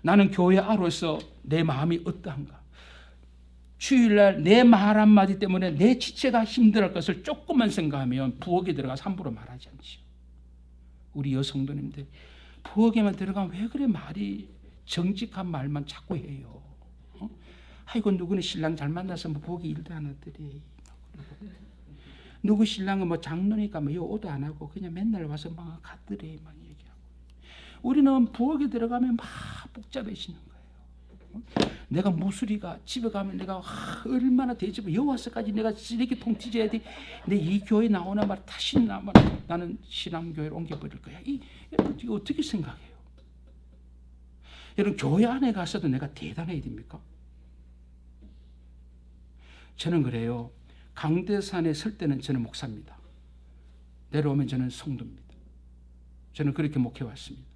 나는 교회아로서 내 마음이 어떠한가? 주일날 내 말 한마디 때문에 내 지체가 힘들할 것을 조금만 생각하면 부엌에 들어가서 함부로 말하지 않지요. 우리 여성도님들 부엌에만 들어가면 왜 그래 말이 정직한 말만 자꾸 해요. 아이고 누구는 신랑 잘 만나서 뭐 부엌에 일도 안 하더래. 누구 신랑은 뭐 장로니까 뭐 오도 안 하고 그냥 맨날 와서 막 갓들이 막 얘기하고. 우리는 부엌에 들어가면 막 복잡해지는 거예요. 내가 무술이가 집에 가면 내가 얼마나 대접을 여와서까지 내가 쓰레기통 뒤져야 돼. 내 이 교회 나오나 말 다시 나는 신앙교회로 옮겨버릴 거야. 이거 어떻게 생각해요? 여러분 교회 안에 가서도 내가 대단해야 됩니까? 저는 그래요. 강대산에 설 때는 저는 목사입니다. 내려오면 저는 성도입니다. 저는 그렇게 목회해왔습니다.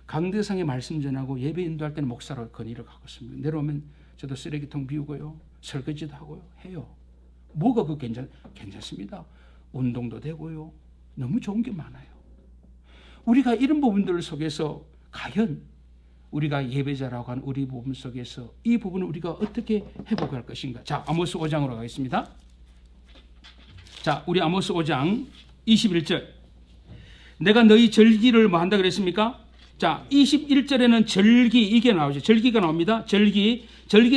강대상에 말씀 전하고 예배 인도할 때는 목사로 건의를 갖고 있습니다. 내려오면 저도 쓰레기통 비우고요. 설거지도 하고요. 해요. 뭐가 그 괜찮습니다. 운동도 되고요. 너무 좋은 게 많아요. 우리가 이런 부분들 속에서 과연 우리가 예배자라고 하는 우리 부분 속에서 이 부분을 우리가 어떻게 회복할 것인가. 자, 아모스 5장으로 가겠습니다. 자, 우리 아모스 5장 21절. 내가 너희 절기를 뭐 한다 그랬습니까? 자, 21절에는 절기 이게 나오죠. 절기가 나옵니다. 절기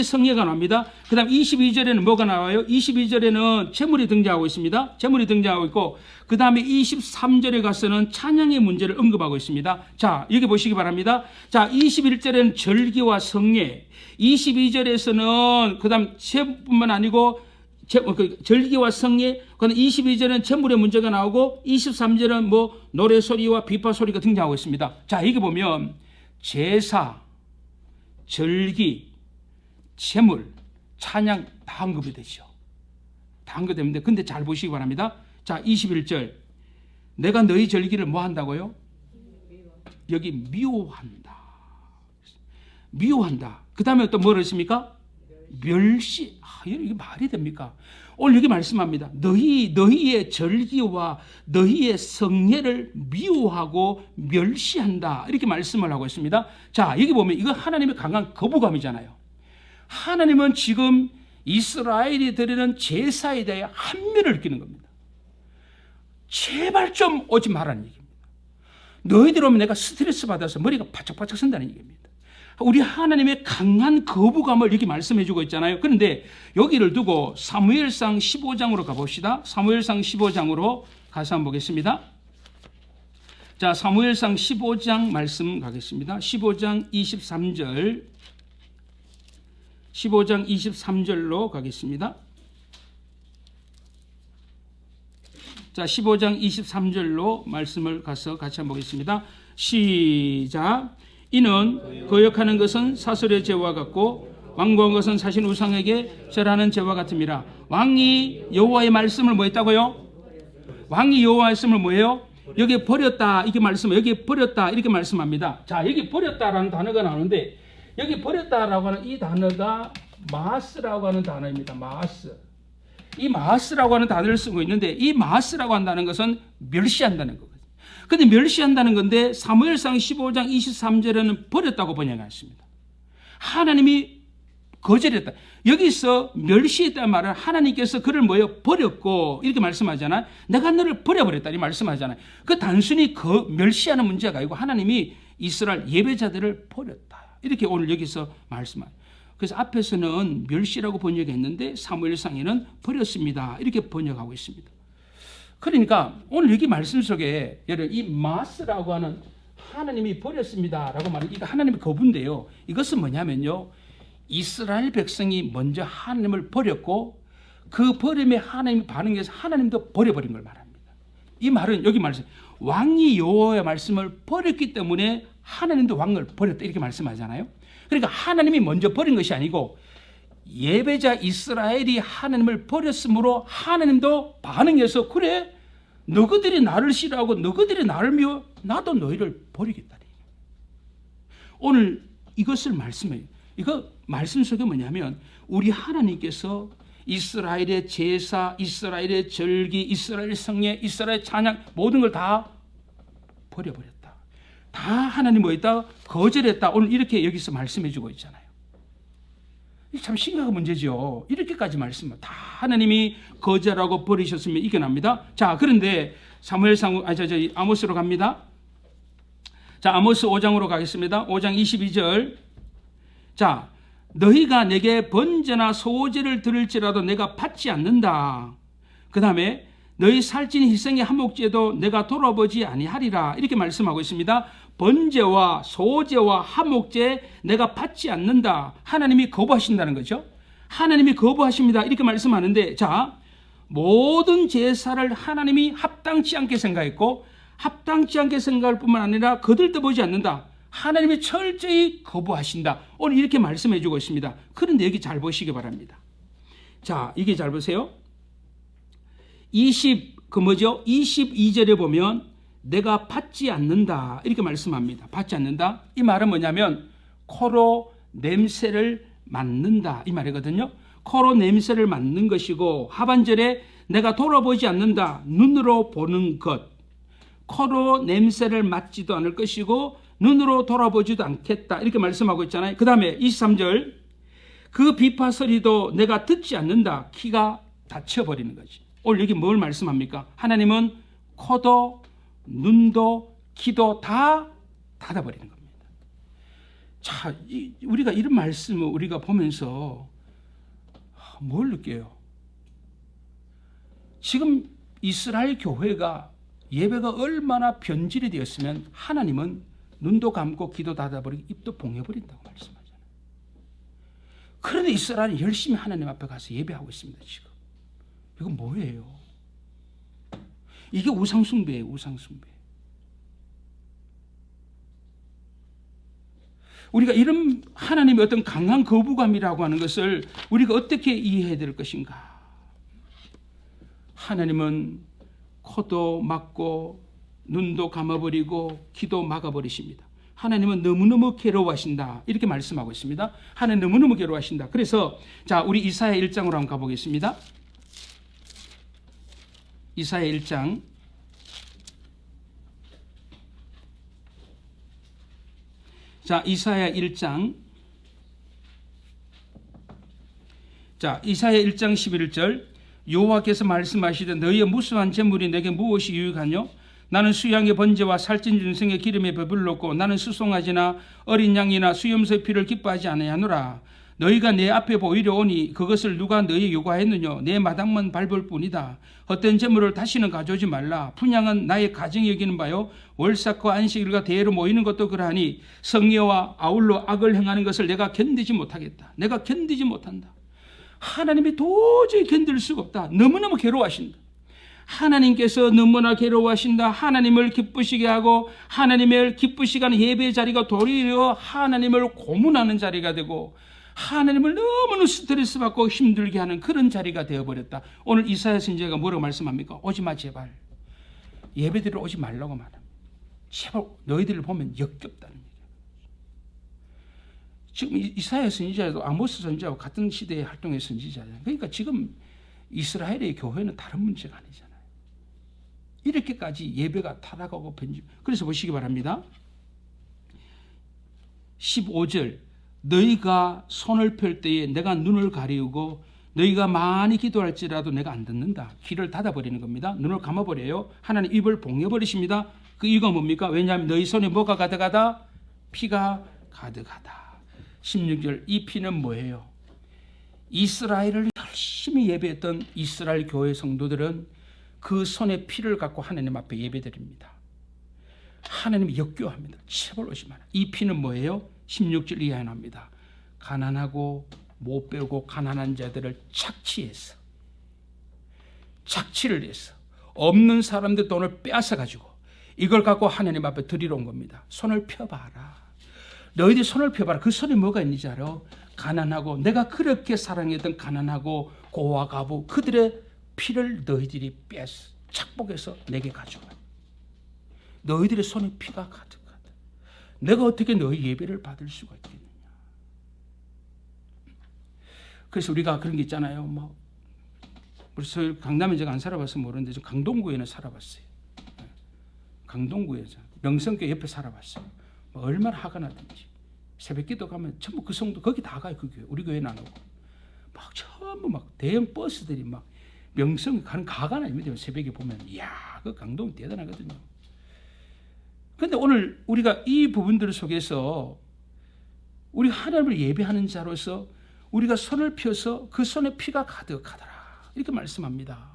성례가 나옵니다. 그 다음 22절에는 뭐가 나와요? 22절에는 제물이 등장하고 있습니다. 제물이 등장하고 있고 그 다음에 23절에 가서는 찬양의 문제를 언급하고 있습니다. 자, 여기 보시기 바랍니다. 자, 21절에는 절기와 성례, 22절에서는 그 다음 제뿐만 아니고 절기와 성례, 그다음 22절은 제물의 문제가 나오고 23절은 뭐 노래 소리와 비파 소리가 등장하고 있습니다. 자, 여기 보면 제사, 절기, 제물, 찬양 다 언급이 되죠. 다 언급되는데 근데 잘 보시기 바랍니다. 자, 21절. 내가 너희 절기를 뭐 한다고요? 여기 미워한다. 미워한다. 그 다음에 또 뭐를 했습니까? 멸시. 이게 말이 됩니까? 오늘 여기 말씀합니다. 너희의 절기와 너희의 성례를 미워하고 멸시한다. 이렇게 말씀을 하고 있습니다. 자, 여기 보면 이거 하나님의 강한 거부감이잖아요. 하나님은 지금 이스라엘이 드리는 제사에 대해 한미를 느끼는 겁니다. 제발 좀 오지 말라는 얘기입니다. 너희들 오면 내가 스트레스 받아서 머리가 바짝바짝 선다는 얘기입니다. 우리 하나님의 강한 거부감을 이렇게 말씀해 주고 있잖아요. 그런데 여기를 두고 사무엘상 15장으로 가봅시다. 사무엘상 15장으로 가서 한번 보겠습니다. 자, 사무엘상 15장 말씀 가겠습니다. 15장 23절 15장 23절로 가겠습니다. 자, 15장 23절로 말씀을 가서 같이 한번 보겠습니다. 시작. 이는 거역하는 것은 사슬의 죄와 같고 완고한 것은 사신 우상에게 절하는 죄와 같음이라. 왕이 여호와의 말씀을 뭐 했다고요? 왕이 여호와의 말씀을 뭐예요? 여기 버렸다 이렇게 말씀, 여기 버렸다 이렇게 말씀합니다. 자, 여기 버렸다라는 단어가 나오는데 여기 버렸다라고 하는 이 단어가 마스라고 하는 단어입니다. 마스. 이 마스라고 하는 단어를 쓰고 있는데 이 마스라고 한다는 것은 멸시한다는 거거든요. 근데 멸시한다는 건데 사무엘상 15장 23절에는 버렸다고 번역했습니다. 하나님이 거절했다. 여기서 멸시했다는 말은 하나님께서 그를 뭐예요? 버렸고 이렇게 말씀하잖아요. 내가 너를 버려버렸다 이 말씀하잖아요. 그 단순히 멸시하는 문제가 아니고 하나님이 이스라엘 예배자들을 버렸다. 이렇게 오늘 여기서 말씀해요. 그래서 앞에서는 멸시라고 번역했는데 사무엘상에는 버렸습니다. 이렇게 번역하고 있습니다. 그러니까 오늘 여기 말씀 속에 여러분 이 마스라고 하는 하나님이 버렸습니다라고 말하는 이거 하나님의 거부인데요. 이것은 뭐냐면요. 이스라엘 백성이 먼저 하나님을 버렸고 그 버림에 하나님이 반응해서 하나님도 버려버린 걸 말합니다. 이 말은 여기 말씀 왕이 여호와의 말씀을 버렸기 때문에 하나님도 왕을 버렸다 이렇게 말씀하잖아요. 그러니까 하나님이 먼저 버린 것이 아니고 예배자 이스라엘이 하나님을 버렸으므로 하나님도 반응해서 그래 너희들이 나를 싫어하고 너희들이 나를 미워 나도 너희를 버리겠다. 오늘 이것을 말씀해요. 이거 말씀 속에 뭐냐면 우리 하나님께서 이스라엘의 제사, 이스라엘의 절기, 이스라엘 성례, 이스라엘 찬양 모든 걸 다 버려버렸다. 다 하나님 뭐했다? 거절했다. 오늘 이렇게 여기서 말씀해 주고 있잖아요. 참 심각한 문제죠. 이렇게까지 말씀을 다 하나님이 거절하고 버리셨으면 이겨납니다. 자, 그런데 사무엘상 아모스로 갑니다. 자, 아모스 5장으로 가겠습니다. 5장 22절. 자, 너희가 내게 번제나 소제를 드릴지라도 내가 받지 않는다. 그 다음에 너희 살찐 희생의 한목제도 내가 돌아보지 아니하리라. 이렇게 말씀하고 있습니다. 번제와 소제와 한목제 내가 받지 않는다. 하나님이 거부하신다는 거죠. 하나님이 거부하십니다. 이렇게 말씀하는데, 자, 모든 제사를 하나님이 합당치 않게 생각했고, 합당치 않게 생각할 뿐만 아니라 거들떠보지 않는다. 하나님이 철저히 거부하신다. 오늘 이렇게 말씀해 주고 있습니다. 그런데 여기 잘 보시기 바랍니다. 자, 이게 잘 보세요. 22절에 보면 내가 받지 않는다. 이렇게 말씀합니다. 받지 않는다. 이 말은 뭐냐면 코로 냄새를 맡는다. 이 말이거든요. 코로 냄새를 맡는 것이고, 하반절에 내가 돌아보지 않는다. 눈으로 보는 것. 코로 냄새를 맡지도 않을 것이고 눈으로 돌아보지도 않겠다. 이렇게 말씀하고 있잖아요. 그 다음에 23절. 그 비파 소리도 내가 듣지 않는다. 귀가 닫혀버리는 거지. 오늘 여기 뭘 말씀합니까? 하나님은 코도 눈도 귀도 다 닫아버리는 겁니다. 자, 우리가 이런 말씀을 우리가 보면서 뭘 느껴요? 지금 이스라엘 교회가 예배가 얼마나 변질이 되었으면 하나님은 눈도 감고 귀도 닫아버리고 입도 봉해버린다고 말씀하잖아요. 그런데 이스라엘은 열심히 하나님 앞에 가서 예배하고 있습니다. 지금 이건 뭐예요? 이게 우상숭배예요. 우상숭배. 우리가 이런 하나님의 어떤 강한 거부감이라고 하는 것을 우리가 어떻게 이해해야 될 것인가? 하나님은 코도 막고 눈도 감아버리고 귀도 막아버리십니다. 하나님은 너무너무 괴로워하신다. 이렇게 말씀하고 있습니다. 하나님 너무너무 괴로워하신다. 그래서 자, 우리 이사야 1장으로 한번 가보겠습니다. 이사야 1장. 자, 이사야 1장. 자, 이사야 1장 11절. 여호와께서 말씀하시되 너희의 무수한 재물이 내게 무엇이 유익하뇨? 나는 수양의 번제와 살찐 짐승의 기름에 배불렀고 나는 수송아지나 어린 양이나 수염소의 피를 기뻐하지 아니하노라. 너희가 내 앞에 보이려 오니 그것을 누가 너희 요구하였느뇨? 내 마당만 밟을 뿐이다. 헛된 재물을 다시는 가져오지 말라. 분양은 나의 가정이 여기는 바요 월삭과 안식일과 대회로 모이는 것도 그러하니 성례와 아울러 악을 행하는 것을 내가 견디지 못하겠다. 내가 견디지 못한다. 하나님이 도저히 견딜 수가 없다. 너무너무 괴로워하신다. 하나님께서 너무나 괴로워하신다. 하나님을 기쁘시게 하고 하나님을 기쁘시게 하는 예배 자리가 도리어 하나님을 고문하는 자리가 되고 하나님을 너무나 스트레스 받고 힘들게 하는 그런 자리가 되어버렸다. 오늘 이사야 선지자가 뭐라고 말씀합니까? 오지마 제발. 예배드리러 오지 말라고 말합니다. 제발 너희들을 보면 역겹다는 얘기예요. 지금 이사야 선지자도 아모스 선지자와 같은 시대에 활동의 선지자잖아요. 그러니까 지금 이스라엘의 교회는 다른 문제가 아니잖아요. 이렇게까지 예배가 타락하고 변질. 그래서 보시기 바랍니다. 15절. 너희가 손을 펼 때에 내가 눈을 가리우고 너희가 많이 기도할지라도 내가 안 듣는다. 귀를 닫아버리는 겁니다. 눈을 감아버려요. 하나님 입을 봉해버리십니다. 그 이유가 뭡니까? 왜냐하면 너희 손에 뭐가 가득하다? 피가 가득하다. 16절. 이 피는 뭐예요? 이스라엘을 열심히 예배했던 이스라엘 교회 성도들은 그 손에 피를 갖고 하나님 앞에 예배드립니다. 하나님이 역겨워합니다. 제발 오지 마라. 이 피는 뭐예요? 16절 이하에 나옵니다. 가난하고 못 배우고 가난한 자들을 착취를 해서 없는 사람들 돈을 빼앗아 가지고 이걸 갖고 하나님 앞에 드리러 온 겁니다. 손을 펴봐라. 너희들이 손을 펴봐라. 그 손에 뭐가 있는지 알아? 가난하고 내가 그렇게 사랑했던 가난하고 고와 가부 그들의 피를 너희들이 빼앗아 착복해서 내게 가져와. 너희들의 손에 피가 가득하다. 내가 어떻게 너희 예배를 받을 수가 있겠느냐. 그래서 우리가 그런 게 있잖아요. 뭐 그래서 강남에 제가 안 살아봐서 모르는데 저 강동구에는 살아봤어요. 강동구에서 명성교 옆에 살아봤어요. 뭐 얼마나 화가 나든지 새벽기도 가면 전부 그 성도 거기 다 가요. 그 교회. 우리 교회는 안 오고 막 전부 막 대형 버스들이 막 명성 가는 가가 아닙니다. 새벽에 보면 이야 그 강동이 대단하거든요. 그런데 오늘 우리가 이 부분들 속에서 우리 하나님을 예배하는 자로서 우리가 손을 펴서 그 손에 피가 가득하더라 이렇게 말씀합니다.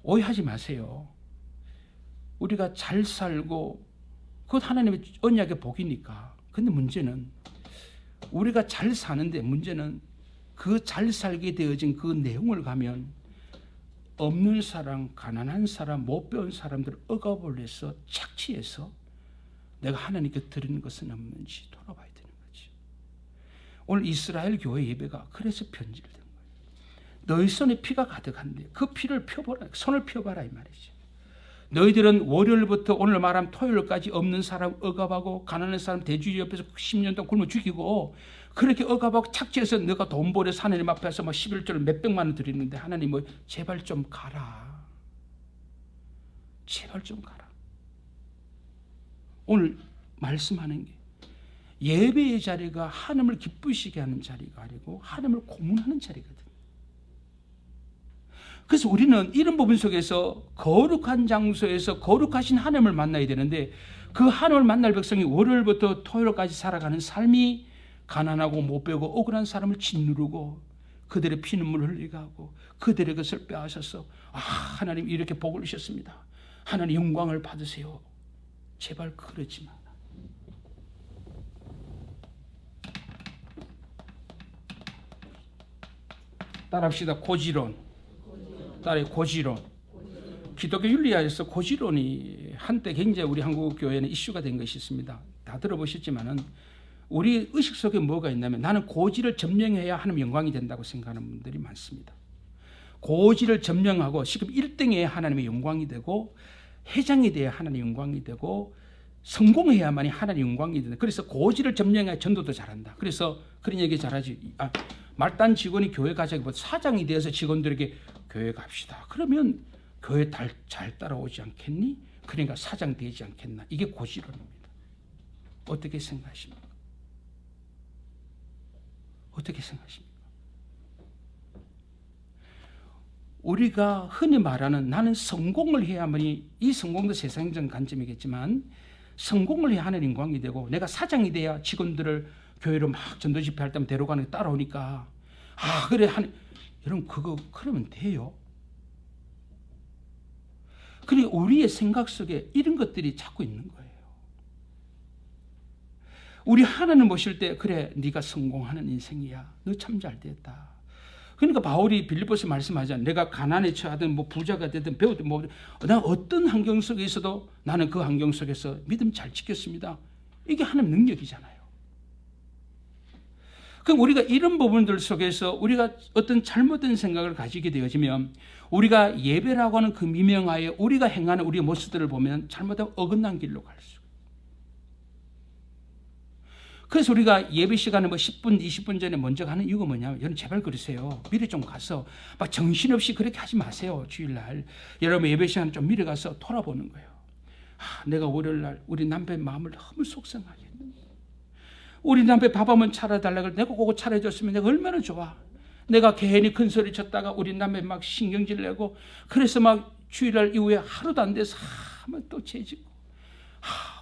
오해하지 마세요. 우리가 잘 살고 그것 하나님의 언약의 복이니까. 근데 문제는 우리가 잘 사는데 문제는 그 잘 살게 되어진 그 내용을 가면 없는 사람, 가난한 사람, 못 배운 사람들 억압을해서 착취해서 내가 하나님께 드리는 것은 없는지 돌아봐야 되는 거지. 오늘 이스라엘 교회 예배가 그래서 변질된 거예요. 너희 손에 피가 가득한데 그 피를 펴보라, 손을 펴봐라 이 말이죠. 너희들은 월요일부터 오늘 말하면 토요일까지 없는 사람 억압하고 가난한 사람 대주의 옆에서 10년 동안 굶어 죽이고 그렇게 억압하고 착취해서 너가 돈 벌여서 하나님 앞에서 막 11조를 몇백만 원 드리는데 하나님 뭐 제발 좀 가라. 제발 좀 가라. 오늘 말씀하는 게 예배의 자리가 하나님을 기쁘시게 하는 자리가 아니고 하나님을 고문하는 자리거든. 그래서 우리는 이런 부분 속에서 거룩한 장소에서 거룩하신 하나님을 만나야 되는데 그 하나님을 만날 백성이 월요일부터 토요일까지 살아가는 삶이 가난하고 못 배우고 억울한 사람을 짓누르고 그들의 피눈물을 흘리게 하고 그들의 것을 빼앗아서 하나님 이렇게 복을 주셨습니다. 하나님 영광을 받으세요. 제발 그러지 마라. 따라합시다. 고지론. 딸의 고지론. 기독교 윤리학에서 고지론이 한때 굉장히 우리 한국 교회는 이슈가 된 것이 있습니다. 다 들어보셨지만은 우리 의식 속에 뭐가 있냐면 나는 고지를 점령해야 하나님 영광이 된다고 생각하는 분들이 많습니다. 고지를 점령하고 지금 1등해야 하나님의 영광이 되고 회장이 돼야 하나님의 영광이 되고 성공해야만이 하나님의 영광이 된다. 그래서 고지를 점령해야 전도도 잘한다. 그래서 그런 얘기 잘하지. 말단 직원이 교회 가자기보다 사장이 되어서 직원들에게 교회 갑시다. 그러면 교회 잘 따라오지 않겠니? 그러니까 사장 되지 않겠나? 이게 고지론입니다. 어떻게 생각하십니까? 어떻게 생각하십니까? 우리가 흔히 말하는 나는 성공을 해야만이 이 성공도 세상적 관점이겠지만 성공을 해야 하는 영광이 되고 내가 사장이 돼야 직원들을 교회로 막 전도 집회할 때만 데려가는 게 따라오니까 그래 여러분 그거 그러면 돼요. 그리고 우리의 생각 속에 이런 것들이 자꾸 있는 거예요. 우리 하나님 보실 때 그래 네가 성공하는 인생이야. 너 참 잘 됐다. 그러니까 바울이 빌립보서 말씀하잖아요. 내가 가난에 처하든 뭐 부자가 되든 배우든 뭐 난 어떤 환경 속에 있어도 나는 그 환경 속에서 믿음 잘 지켰습니다. 이게 하나님 능력이잖아요. 그럼 우리가 이런 부분들 속에서 우리가 어떤 잘못된 생각을 가지게 되어지면 우리가 예배라고 하는 그 미명하에 우리가 행하는 우리의 모습들을 보면 잘못하면 어긋난 길로 갈 수. 그래서 우리가 예배 시간에 뭐 10분, 20분 전에 먼저 가는 이유가 뭐냐면 여러분 제발 그러세요. 미리 좀 가서 막 정신없이 그렇게 하지 마세요. 주일날. 여러분 예배 시간에 좀 미리 가서 돌아보는 거예요. 내가 월요일날 우리 남편 마음을 너무 속상하게 했는데 우리 남편 밥 한번 차려달라고 내가 그거 차려줬으면 내가 얼마나 좋아. 내가 괜히 큰 소리 쳤다가 우리 남편 막 신경질 내고 그래서 막 주일날 이후에 하루도 안 돼서 하면 또 죄짓고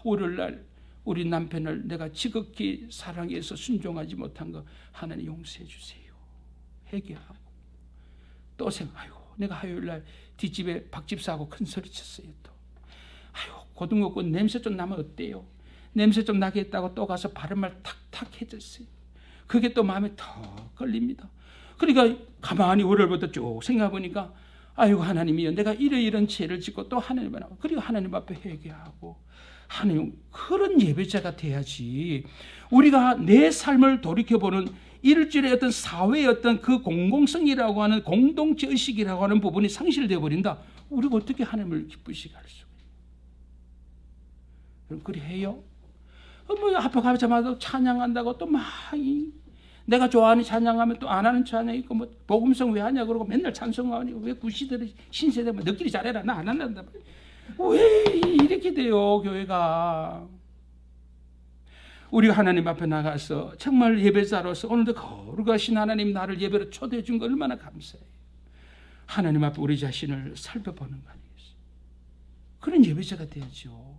월요일날 우리 남편을 내가 지극히 사랑해서 순종하지 못한 거 하나님 용서해 주세요. 회개하고 또 아이고 내가 화요일날 뒷집에 박집사하고 큰 소리 쳤어요. 또 아이고 고등어국 냄새 좀 나면 어때요? 냄새 좀 나게 했다고 또 가서 바른 말 탁탁 해줬어요. 그게 또 마음에 더 걸립니다. 그러니까 가만히 월요일부터 쭉 생각해보니까 아이고 하나님이여 내가 이런 죄를 짓고 또 하나님 앞에 그리고 하나님 앞에 회개하고 하나님 그런 예배자가 돼야지. 우리가 내 삶을 돌이켜보는 일주일의 어떤 사회의 어떤 그 공공성이라고 하는 공동체 의식이라고 하는 부분이 상실되어 버린다. 우리가 어떻게 하나님을 기쁘시게 할 수가 있어요? 그럼 그리 해요? 뭐 앞에 가자마자 찬양한다고 또 막 내가 좋아하는 찬양하면 또 안 하는 찬양 있고 뭐 복음성 왜 하냐 그러고 맨날 찬송하니 왜 구시들이 신세대 뭐 너끼리 잘해라 나 안 한다. 왜 이렇게 돼요 교회가? 우리 하나님 앞에 나가서 정말 예배자로서 오늘도 거룩하신 하나님 나를 예배로 초대해 준 거 얼마나 감사해요. 하나님 앞에 우리 자신을 살펴보는 거 아니겠어요? 그런 예배자가 돼야죠.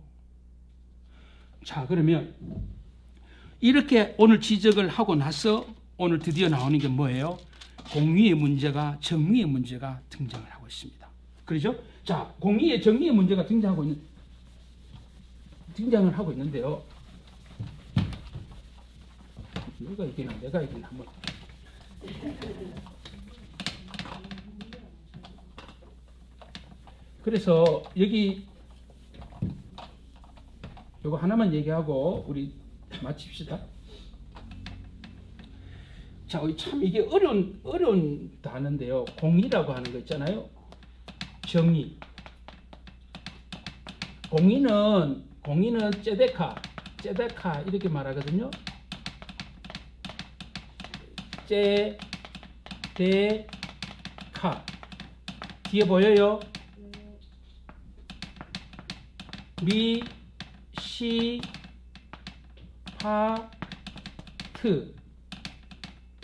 자 그러면 이렇게 오늘 지적을 하고 나서 오늘 드디어 나오는 게 뭐예요? 공의의 문제가 정의의 문제가 등장을 하고 있습니다. 그렇죠? 자, 공의의 정의의 문제가 등장을 하고 있는데요. 누가 이기나 내가 이기나 한번. 그래서 여기 요거 하나만 얘기하고 우리 마칩시다. 자, 참 이게 어려운 단어인데요. 공의라고 하는 거 있잖아요. 정의. 공의는 째데카 이렇게 말하거든요. 째데카. 뒤에 보여요? 미, 시, 파트.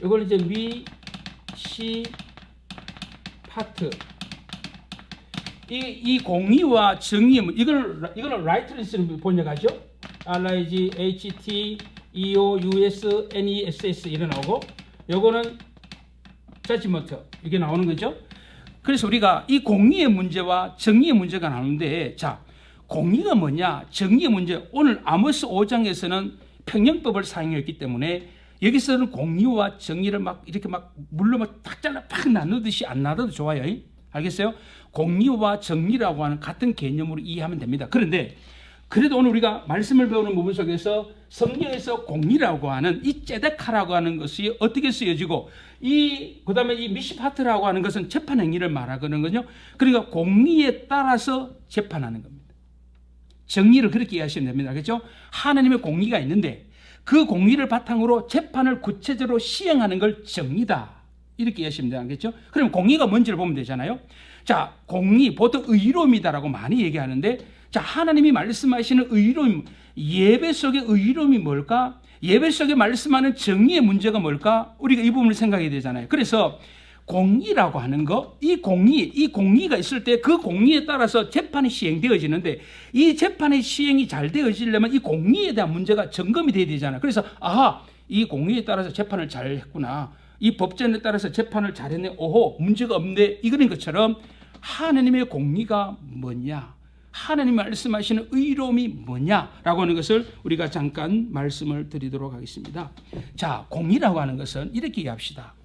이걸 이제 미, 시, 파트. 이 공의와 정의, 이거는 라이트리스를 번역하죠. RIG, HT, EO, US, NESS 이래 나오고, 요거는 judgment 이게 나오는 거죠. 그래서 우리가 이 공의의 문제와 정의의 문제가 나오는데, 자, 공의가 뭐냐, 정의의 문제. 오늘 아모스 5장에서는 평형법을 사용했기 때문에 여기서는 공의와 정의를 막 이렇게 막 물로 막 탁 잘라 팍 나누듯이 안 나눠도 좋아요. 알겠어요? 공의와 정의라고 하는 같은 개념으로 이해하면 됩니다. 그런데 그래도 오늘 우리가 말씀을 배우는 부분 속에서 성경에서 공의라고 하는 이 째데카라고 하는 것이 어떻게 쓰여지고 그다음에 이 미시파트라고 하는 것은 재판 행위를 말하거든요. 그러니까 공의에 따라서 재판하는 겁니다. 정의를 그렇게 이해하시면 됩니다. 그렇죠? 하나님의 공의가 있는데 그 공의를 바탕으로 재판을 구체적으로 시행하는 걸 정의다. 이렇게 이해하시면 되겠죠? 그럼 공의가 뭔지를 보면 되잖아요. 자, 공의, 보통 의로움이다라고 많이 얘기하는데, 자, 하나님이 말씀하시는 의로움, 예배 속의 의로움이 뭘까? 예배 속에 말씀하는 정의의 문제가 뭘까? 우리가 이 부분을 생각해야 되잖아요. 그래서 공의라고 하는 거, 이 공의가 있을 때 그 공의에 따라서 재판이 시행되어지는데 이 재판의 시행이 잘 되어지려면 이 공의에 대한 문제가 점검이 돼야 되잖아요. 그래서 이 공의에 따라서 재판을 잘 했구나. 이 법전에 따라서 재판을 잘했네. 오호, 문제가 없네. 이거는 것처럼 하나님의 공의가 뭐냐? 하나님이 말씀하시는 의로움이 뭐냐라고 하는 것을 우리가 잠깐 말씀을 드리도록 하겠습니다. 자, 공의라고 하는 것은 이렇게 이해합시다.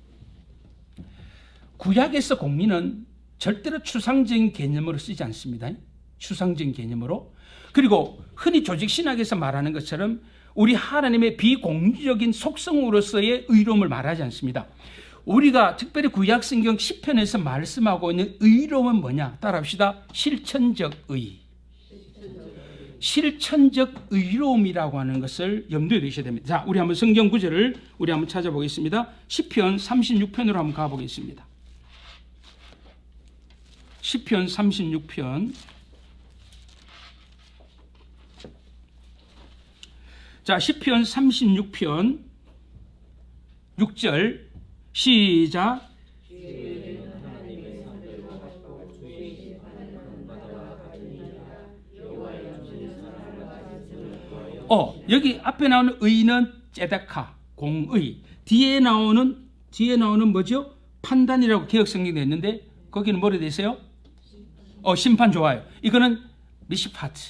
구약에서 공의는 절대로 추상적인 개념으로 쓰지 않습니다. 추상적인 개념으로. 그리고 흔히 조직신학에서 말하는 것처럼 우리 하나님의 비공유적인 속성으로서의 의로움을 말하지 않습니다. 우리가 특별히 구약 성경 시편에서 말씀하고 있는 의로움은 뭐냐? 따라합시다. 실천적 의. 실천적 의로움이라고 하는 것을 염두에 두셔야 됩니다. 자, 우리 한번 성경 구절을 우리 한번 찾아보겠습니다. 시편 36편으로 한번 가보겠습니다. 시편 36편. 자, 시편 36편 6절 시작. 여기 앞에 나오는 의는 째데카, 공의. 뒤에 나오는 뭐죠? 판단이라고 개역 성경에 있는데 거기는 뭐로 돼 있어요? 심판. 좋아요. 이거는 미시파트.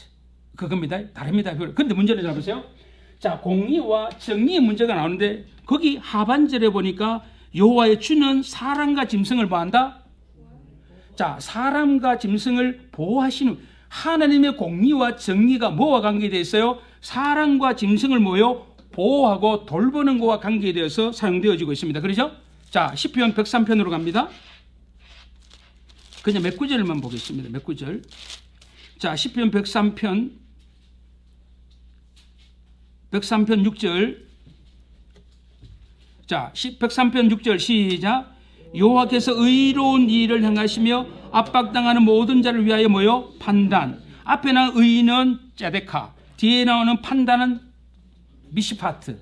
그겁니다. 다릅니다. 그런데 문제를 잘 보세요. 자, 공의와 정의의 문제가 나오는데 거기 하반절에 보니까 여호와의 주는 사람과 짐승을 뭐한다? 자, 사람과 짐승을 보호하시는 하나님의 공의와 정의가 뭐와 관계되어 있어요? 사람과 짐승을 보호하고 돌보는 것과 관계되어서 사용되어지고 있습니다. 그렇죠? 자, 시편 103편으로 갑니다. 그냥 몇 구절만 보겠습니다. 몇 구절. 자, 시편 103편 6절. 자, 103편 6절 시작. 여호와께서 의로운 일을 행하시며 압박당하는 모든 자를 위하여 판단. 앞에 나온 의는 째데카, 뒤에 나오는 판단은 미시파트.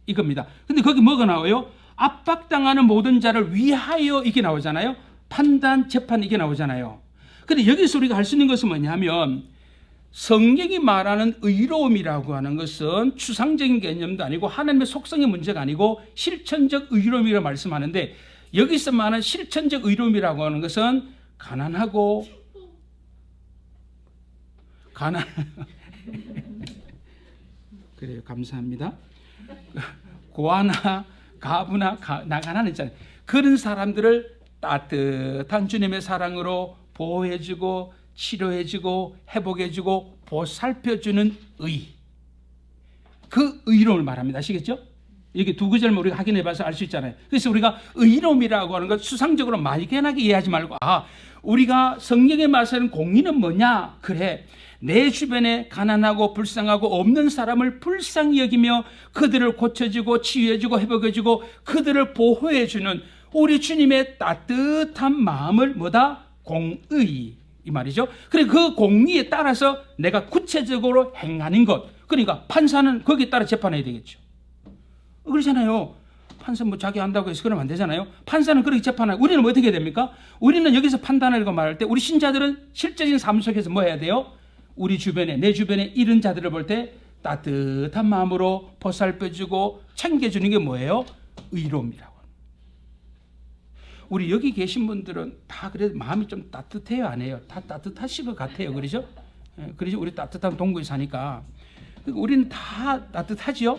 이겁니다. 근데 거기 뭐가 나와요? 압박당하는 모든 자를 위하여 이게 나오잖아요. 판단, 재판 이게 나오잖아요. 근데 여기서 우리가 할 수 있는 것은 뭐냐면 성경이 말하는 의로움이라고 하는 것은 추상적인 개념도 아니고 하나님의 속성의 문제가 아니고 실천적 의로움이라고 말씀하는데 여기서 말하는 실천적 의로움이라고 하는 것은 가난하고 그래요. 감사합니다. 고아나 가부나 가난한 있잖아요. 그런 사람들을 따뜻한 주님의 사랑으로 보호해주고 치료해주고 회복해주고 보살펴주는 의. 그 의로움을 말합니다. 아시겠죠? 이게 두 구절만 우리가 확인해봐서 알 수 있잖아요. 그래서 우리가 의로움이라고 하는 것 수상적으로 막연하게 이해하지 말고, 우리가 성경에 말하는 공의는 뭐냐? 그래, 내 주변에 가난하고 불쌍하고 없는 사람을 불쌍히 여기며 그들을 고쳐주고 치유해주고 회복해주고 그들을 보호해주는 우리 주님의 따뜻한 마음을 뭐다? 공의, 이 말이죠. 그래, 그 공의에 따라서 내가 구체적으로 행하는 것. 그러니까 판사는 거기에 따라 재판해야 되겠죠. 그러잖아요. 판사 뭐 자기 한다고 해서 그러면 안 되잖아요. 판사는 그렇게 재판하고, 우리는 뭐 어떻게 해야 됩니까? 우리는 여기서 판단하려고 말할 때 우리 신자들은 실제적인 삶 속에서 뭐 해야 돼요? 우리 주변에, 내 주변에 이런 자들을 볼 때 따뜻한 마음으로 보살펴주고 챙겨주는 게 뭐예요? 의로움이라고. 우리 여기 계신 분들은 다 그래도 마음이 좀 따뜻해요, 안 해요? 다 따뜻하실 것 같아요. 그러죠? 그러죠? 우리 따뜻한 동구에 사니까. 우리는 다 따뜻하지요?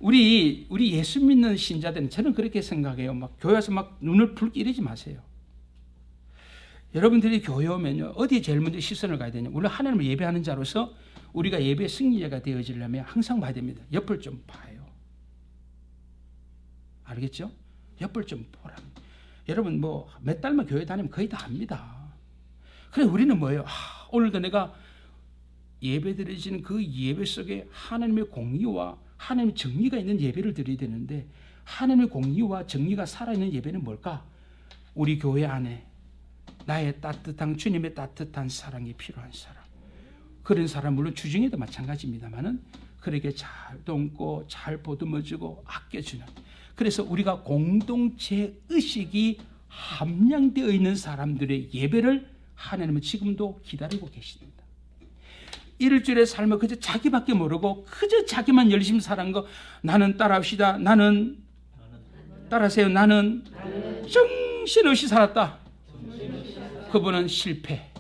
우리 예수 믿는 신자들은 저는 그렇게 생각해요. 막 교회 와서 막 눈을 붉게 이러지 마세요. 여러분들이 교회 오면요, 어디에 제일 먼저 시선을 가야 되냐? 물론 하나님을 예배하는 자로서 우리가 예배 승리자가 되어지려면 항상 봐야 됩니다. 옆을 좀 봐요. 알겠죠? 옆을 좀 보라. 여러분 뭐 몇 달만 교회 다니면 거의 다 압니다. 그래, 우리는 뭐예요? 오늘도 내가 예배 드리시는 그 예배 속에 하나님의 공의와 하나님의 정의가 있는 예배를 드려야 되는데, 하나님의 공의와 정의가 살아있는 예배는 뭘까? 우리 교회 안에 나의 따뜻한 주님의 따뜻한 사랑이 필요한 사람, 그런 사람, 물론 주중에도 마찬가지입니다만은 그렇게 잘 돕고 잘 보듬어주고 아껴주는, 그래서 우리가 공동체 의식이 함량되어 있는 사람들의 예배를 하나님은 지금도 기다리고 계십니다. 일주일의 삶을 그저 자기밖에 모르고 그저 자기만 열심히 사는 거, 나는 따라합시다. 나는 따라하세요. 나는 정신없이 살았다. 그분은 실패.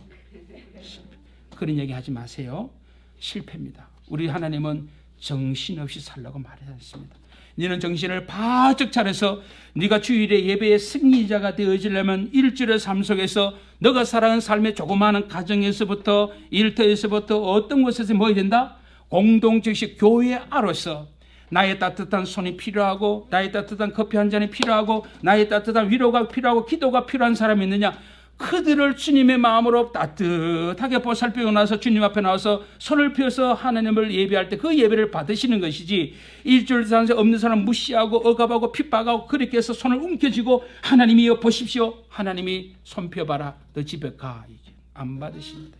그런 얘기 하지 마세요. 실패입니다. 우리 하나님은 정신없이 살라고 말하셨습니다. 너는 정신을 바짝 차려서 네가 주일의 예배의 승리자가 되어지려면 일주일의 삶 속에서 너가 살아가는 삶의 조그마한 가정에서부터 일터에서부터 어떤 곳에서 뭐 해야 된다? 공동체식 교회 안으로서 나의 따뜻한 손이 필요하고, 나의 따뜻한 커피 한 잔이 필요하고, 나의 따뜻한 위로가 필요하고, 기도가 필요한 사람이 있느냐? 그들을 주님의 마음으로 따뜻하게 보살피고 나서 주님 앞에 나와서 손을 펴서 하나님을 예배할 때 그 예배를 받으시는 것이지, 일주일 산에 없는 사람 무시하고 억압하고 핍박하고 그렇게 해서 손을 움켜쥐고 하나님이여 보십시오, 하나님이 손 펴봐라, 너 집에 가, 이게 안 받으신다.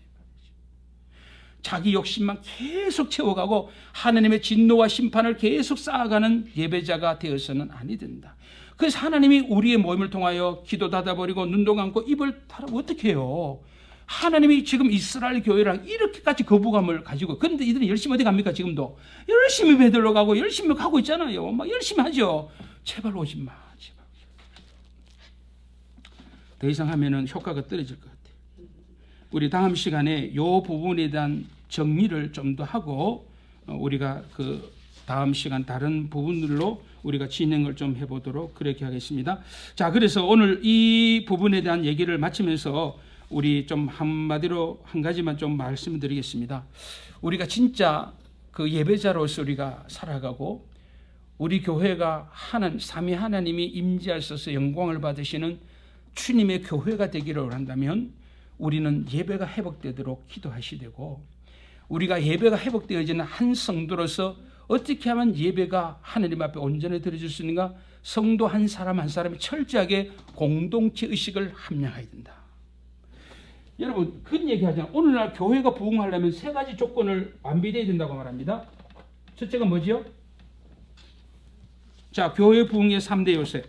자기 욕심만 계속 채워가고 하나님의 진노와 심판을 계속 쌓아가는 예배자가 되어서는 아니 된다. 그래서 하나님이 우리의 모임을 통하여 기도 닫아버리고 눈도 감고 입을 닫아 어떻게 해요? 하나님이 지금 이스라엘 교회랑 이렇게까지 거부감을 가지고, 그런데 이들은 열심히 어디 갑니까? 지금도 열심히 베들러 가고 열심히 가고 있잖아요. 막 열심히 하죠. 제발 오지 마. 제발. 더 이상 하면은 효과가 떨어질 것 같아요. 우리 다음 시간에 이 부분에 대한 정리를 좀 더 하고 우리가 그 다음 시간 다른 부분들로 우리가 진행을 좀 해보도록 그렇게 하겠습니다. 자, 그래서 오늘 이 부분에 대한 얘기를 마치면서 우리 좀 한마디로 한 가지만 좀 말씀드리겠습니다. 우리가 진짜 그 예배자로서 우리가 살아가고 우리 교회가 삼위 하나님이 임재하셔서 영광을 받으시는 주님의 교회가 되기를 한다면 우리는 예배가 회복되도록 기도하시되고, 우리가 예배가 회복되어지는 한 성도로서 어떻게 하면 예배가 하나님 앞에 온전히 드려질 수 있는가? 성도 한 사람 한 사람이 철저하게 공동체 의식을 함양해야 된다. 여러분, 그런 얘기하잖아요. 오늘날 교회가 부흥하려면 세 가지 조건을 완비되어야 된다고 말합니다. 첫째가 뭐지요? 자, 교회 부흥의 3대 요새.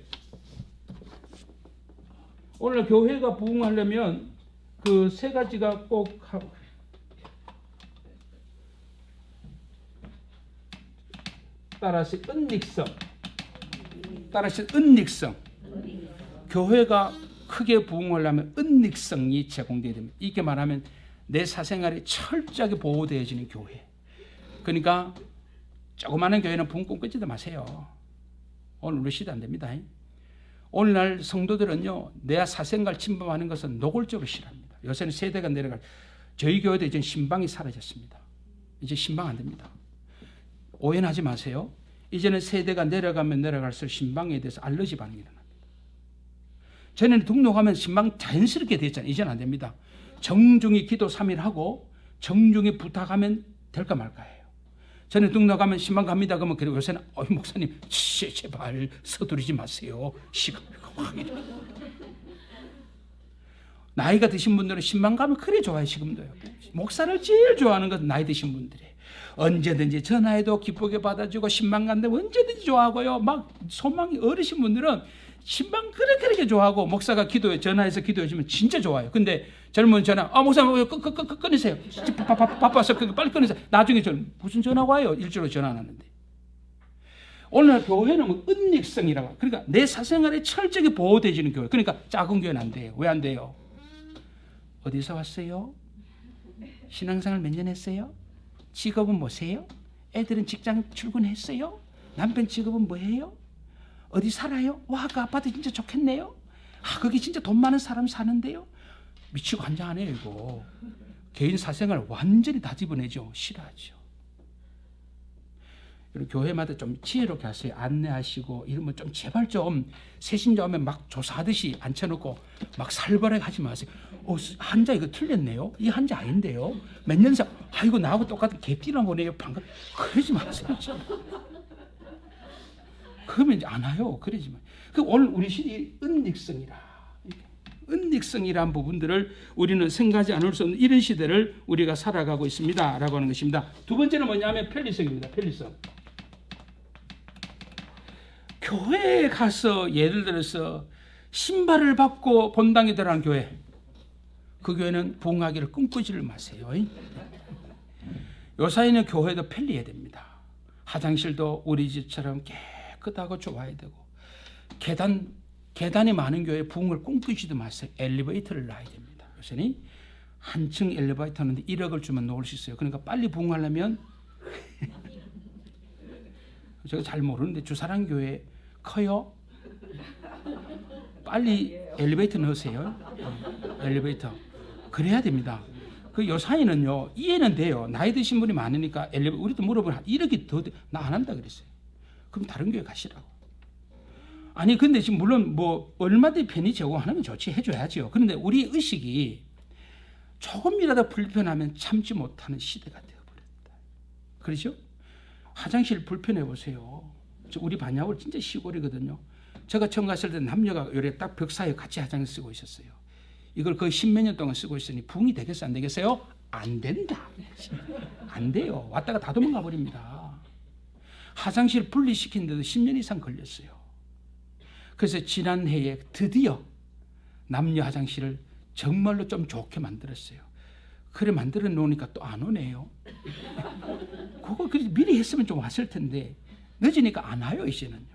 오늘날 교회가 부흥하려면 그 세 가지가 꼭 따라서 은닉성. 교회가 크게 부흥하려면 은닉성이 제공되어야 됩니다. 이렇게 말하면 내 사생활이 철저하게 보호되어지는 교회. 그러니까 조그마한 교회는 부흥 꿈꾸지도 마세요. 오늘 우리 시대 안 됩니다. 오늘날 성도들은요, 내 사생활 침범하는 것은 노골적으로 싫어합니다. 요새는 세대가 내려갈, 저희 교회도 이제 신방이 사라졌습니다. 이제 신방 안 됩니다. 오해는 하지 마세요. 이제는 세대가 내려가면 내려갈수록 신방에 대해서 알러지 반응이 일어납니다. 전에는 등록하면 신방 자연스럽게 됐잖아요. 이제는 안 됩니다. 정중히 기도 3일 하고 정중히 부탁하면 될까 말까예요. 저는 등록하면 신방 갑니다. 그러면 그리고 요새는 목사님 제발 서두르지 마세요. 시간이 확 이래. 나이가 드신 분들은 신방 가면 그래 좋아요. 지금도요. 목사를 제일 좋아하는 건 나이 드신 분들이에요. 언제든지 전화해도 기쁘게 받아주고 신방 간다면 언제든지 좋아하고요. 막 소망이 어르신 분들은 신방 그렇게 좋아하고 목사가 기도해 전화해서 기도해 주면 진짜 좋아요. 근데 젊은 전화 목사님 끊으세요. 바빠서 빨리 끊으세요. 나중에 무슨 전화가 와요. 일주일로 전화 안 하는데. 오늘 교회는 뭐 은닉성이라고. 그러니까 내 사생활에 철저하게 보호되어지는 교회. 그러니까 작은 교회는 안 돼요. 왜 안 돼요? 어디서 왔어요? 신앙생활 몇 년 했어요? 직업은 뭐세요? 애들은 직장 출근했어요? 남편 직업은 뭐예요? 어디 살아요? 와, 그 아파트 진짜 좋겠네요. 거기 진짜 돈 많은 사람 사는데요. 미치고 환장하네요. 이거 개인 사생활 완전히 다 집어내죠. 싫어하죠. 교회마다 좀 지혜롭게 하세요. 안내하시고 이러면 좀 제발 좀 새신자 오면 막 조사하듯이 앉혀놓고 막 살벌하게 하지 마세요. 한자 이거 틀렸네요. 이 한자 아닌데요. 몇 년사 이거 나하고 똑같은 개띠나 보네요. 방금 그러지 마세요. 그러면 이제 안 와요. 그러지 마. 오늘 우리 시대의 은닉성이란 부분들을 우리는 생각하지 않을 수 없는 이런 시대를 우리가 살아가고 있습니다라고 하는 것입니다. 두 번째는 뭐냐면 편리성입니다. 편리성. 교회에 가서 예를 들어서 신발을 받고 본당에 들어간 교회, 그 교회는 부흥하기를 꿈꾸지를 마세요. 요사이는 교회도 편리해야 됩니다. 화장실도 우리 집처럼 깨끗하고 좋아야 되고, 계단이 많은 교회에 부흥을 꿈꾸지도 마세요. 엘리베이터를 놔야 됩니다. 요새는 한층 엘리베이터 하는데 1억을 주면 놓을 수 있어요. 그러니까 빨리 부흥하려면 제가 잘 모르는데 주사랑 교회 커요? 빨리 엘리베이터 넣으세요. 엘리베이터. 그래야 됩니다. 그 요사이는요, 이해는 돼요. 나이 드신 분이 많으니까 우리도 물어보면 1억이 더 나 안 한다 그랬어요. 그럼 다른 교회 가시라고. 아니 근데 지금 물론 뭐 얼마든지 편의 제공하는 건 좋지, 해줘야죠. 그런데 우리 의식이 조금이라도 불편하면 참지 못하는 시대가 되어버렸다. 그렇죠? 화장실 불편해 보세요. 우리 반야월 진짜 시골이거든요. 제가 처음 갔을 때 남녀가 요래 딱 벽 사이에 같이 화장실 쓰고 있었어요. 이걸 거의 10몇 년 동안 쓰고 있으니 부흥이 되겠어 안 되겠어요? 안 된다. 안 돼요. 왔다가 다 도망가 버립니다. 화장실 분리시키는데도 10년 이상 걸렸어요. 그래서 지난해에 드디어 남녀 화장실을 정말로 좀 좋게 만들었어요. 그래 만들어 놓으니까 또 안 오네요. 그거 미리 했으면 좀 왔을 텐데 늦으니까 안 와요 이제는요.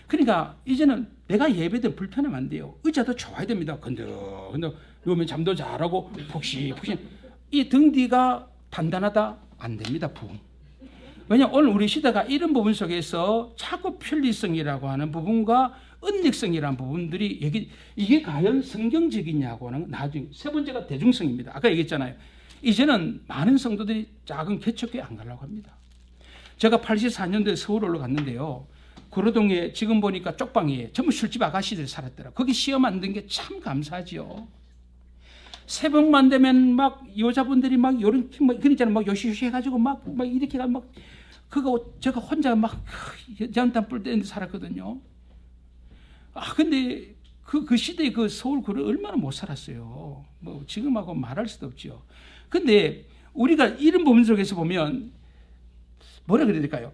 그러니까 이제는 내가 예배도 불편하면 안 돼요. 의자도 좋아야 됩니다. 근데 누우면 잠도 잘하고 푹신푹신. 이 등 뒤가 단단하다 안 됩니다. 부흥. 왜냐하면 오늘 우리 시대가 이런 부분 속에서 자꾸 편리성이라고 하는 부분과 은닉성이라는 부분들이 이게 과연 성경적이냐고 하는 나중에 세 번째가 대중성입니다. 아까 얘기했잖아요. 이제는 많은 성도들이 작은 개척교회 안 가려고 합니다. 제가 84년도에 서울 올라갔는데요. 구로동에 지금 보니까 쪽방이에요. 전부 술집 아가씨들이 살았더라고요. 거기 시험 안 든 게 참 감사하죠. 새벽만 되면 막 여자분들이 막 요런 그러잖아요. 막 요시요시 해가지고 막 이렇게 막 그거 제가 혼자 막 연탄 뿔 때는데 살았거든요. 근데 그 시대에 그 서울 구를 얼마나 못 살았어요. 뭐 지금하고 말할 수도 없죠. 근데 우리가 이런 부분 속에서 보면 뭐라 그래야 될까요?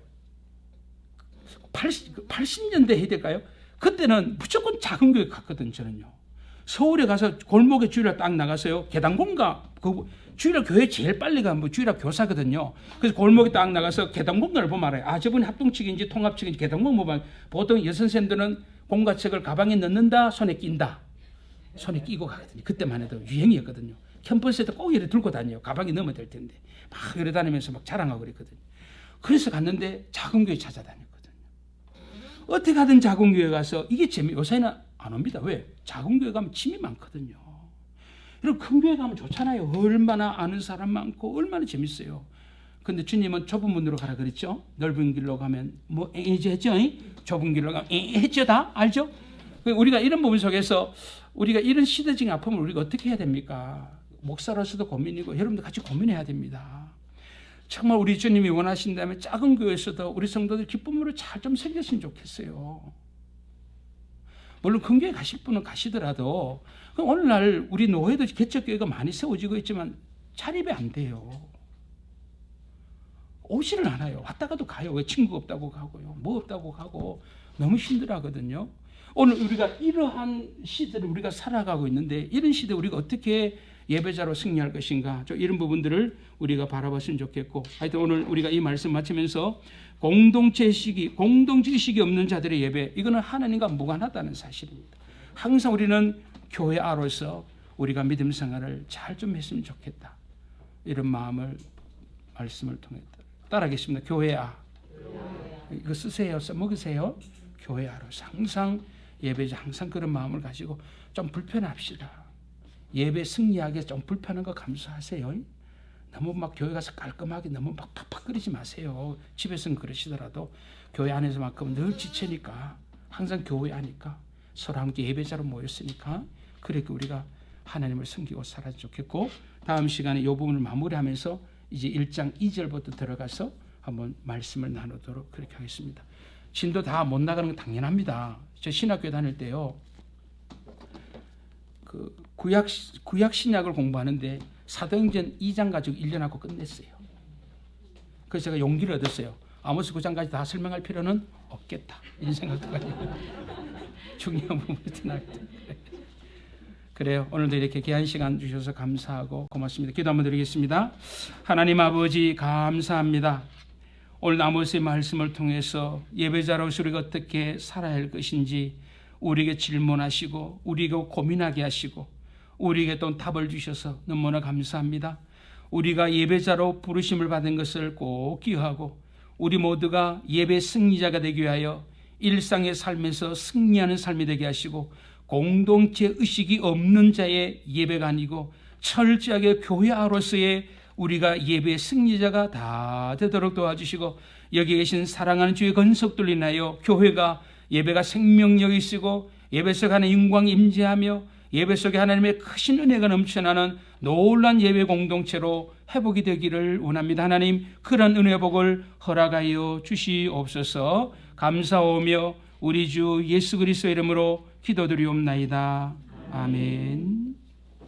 80년대 해야 될까요? 그때는 무조건 작은 교회 갔거든 저는요. 서울에 가서 골목에 주일날 딱 나가서요. 계단공가 주일날 교회 제일 빨리 가면 주일날 교사거든요. 그래서 골목에 딱 나가서 계단공가를 보면 알아요. 저분이 합동측인지 통합측인지 계단공 보면 보통 여선생들은 공과책을 가방에 넣는다, 손에 낀다. 손에 끼고 가거든요. 그때만 해도 유행이었거든요. 캠퍼스에도 꼭 이렇게 들고 다녀요. 가방에 넣으면 될 텐데 막 이래 다니면서 막 자랑하고 그랬거든요. 그래서 갔는데 작은 교회 찾아다녔거든요. 어떻게 하든 작은 교회 가서 이게 요새는 안 옵니다. 왜? 작은 교회 가면 짐이 많거든요. 이런 큰 교회 가면 좋잖아요. 얼마나 아는 사람 많고 얼마나 재밌어요. 근데 주님은 좁은 문으로 가라 그랬죠. 넓은 길로 가면 뭐 했죠. 좁은 길로 가면 했죠. 다 알죠? 우리가 이런 부분 속에서 우리가 이런 시대적인 아픔을 우리가 어떻게 해야 됩니까? 목사로서도 고민이고 여러분도 같이 고민해야 됩니다. 정말 우리 주님이 원하신다면 작은 교회에서도 우리 성도들 기쁨으로 잘 좀 섬겼으면 좋겠어요. 물론 큰 교회 가실 분은 가시더라도 오늘날 우리 노회도 개척교회가 많이 세워지고 있지만 자립이 안 돼요. 오지를 않아요. 왔다가도 가요. 왜 친구 없다고 가고요. 뭐 없다고 가고 너무 힘들어하거든요. 오늘 우리가 이러한 시대를 우리가 살아가고 있는데 이런 시대 우리가 어떻게 예배자로 승리할 것인가 이런 부분들을 우리가 바라봤으면 좋겠고 하여튼 오늘 우리가 이 말씀 마치면서 공동체 의식이 없는 자들의 예배 이거는 하나님과 무관하다는 사실입니다. 항상 우리는 교회 아로서 우리가 믿음 생활을 잘 좀 했으면 좋겠다 이런 마음을 말씀을 통해 따라하겠습니다. 교회아 이거 쓰세요. 써먹으세요. 교회아로서 항상 예배자 항상 그런 마음을 가지고 좀 불편합시다. 예배 승리하게 좀 불편한 거 감수하세요. 너무 막 교회 가서 깔끔하게 너무 막 팍팍거리지 마세요. 집에서는 그러시더라도 교회 안에서만큼은 늘 지체니까 항상 교회 하니까 서로 함께 예배자로 모였으니까 그렇게 우리가 하나님을 섬기고 살아도 좋겠고 다음 시간에 이 부분을 마무리하면서 이제 1장 2절부터 들어가서 한번 말씀을 나누도록 그렇게 하겠습니다. 진도 다 못 나가는 건 당연합니다. 저 신학교 다닐 때요. 그 구약 신약을 공부하는데 사도행전 2장 가지고 1년 하고 끝냈어요. 그래서 제가 용기를 얻었어요. 아모스 9장까지 다 설명할 필요는 없겠다. 이런 생각도 가지고 중요한 부분부터 나왔다. 그래요. 오늘도 이렇게 귀한 시간 주셔서 감사하고 고맙습니다. 기도 한번 드리겠습니다. 하나님 아버지 감사합니다. 오늘 아모스의 말씀을 통해서 예배자로서 우리가 어떻게 살아야 할 것인지 우리에게 질문하시고 우리에게 고민하게 하시고 우리에게 또 답을 주셔서 너무나 감사합니다. 우리가 예배자로 부르심을 받은 것을 꼭 기억하고 우리 모두가 예배 승리자가 되기 위하여 일상의 삶에서 승리하는 삶이 되게 하시고 공동체 의식이 없는 자의 예배가 아니고 철저하게 교회아로서의 우리가 예배의 승리자가 다 되도록 도와주시고 여기 계신 사랑하는 주의 건석들 인하여 교회가 예배가 생명력이 있고 예배 속에 하나님의 영광이 임재하며 예배 속에 하나님의 크신 은혜가 넘쳐나는 놀라운 예배 공동체로 회복이 되기를 원합니다. 하나님 그런 은혜 복을 허락하여 주시옵소서. 감사하며 우리 주 예수 그리스도의 이름으로 기도드리옵나이다. 아멘.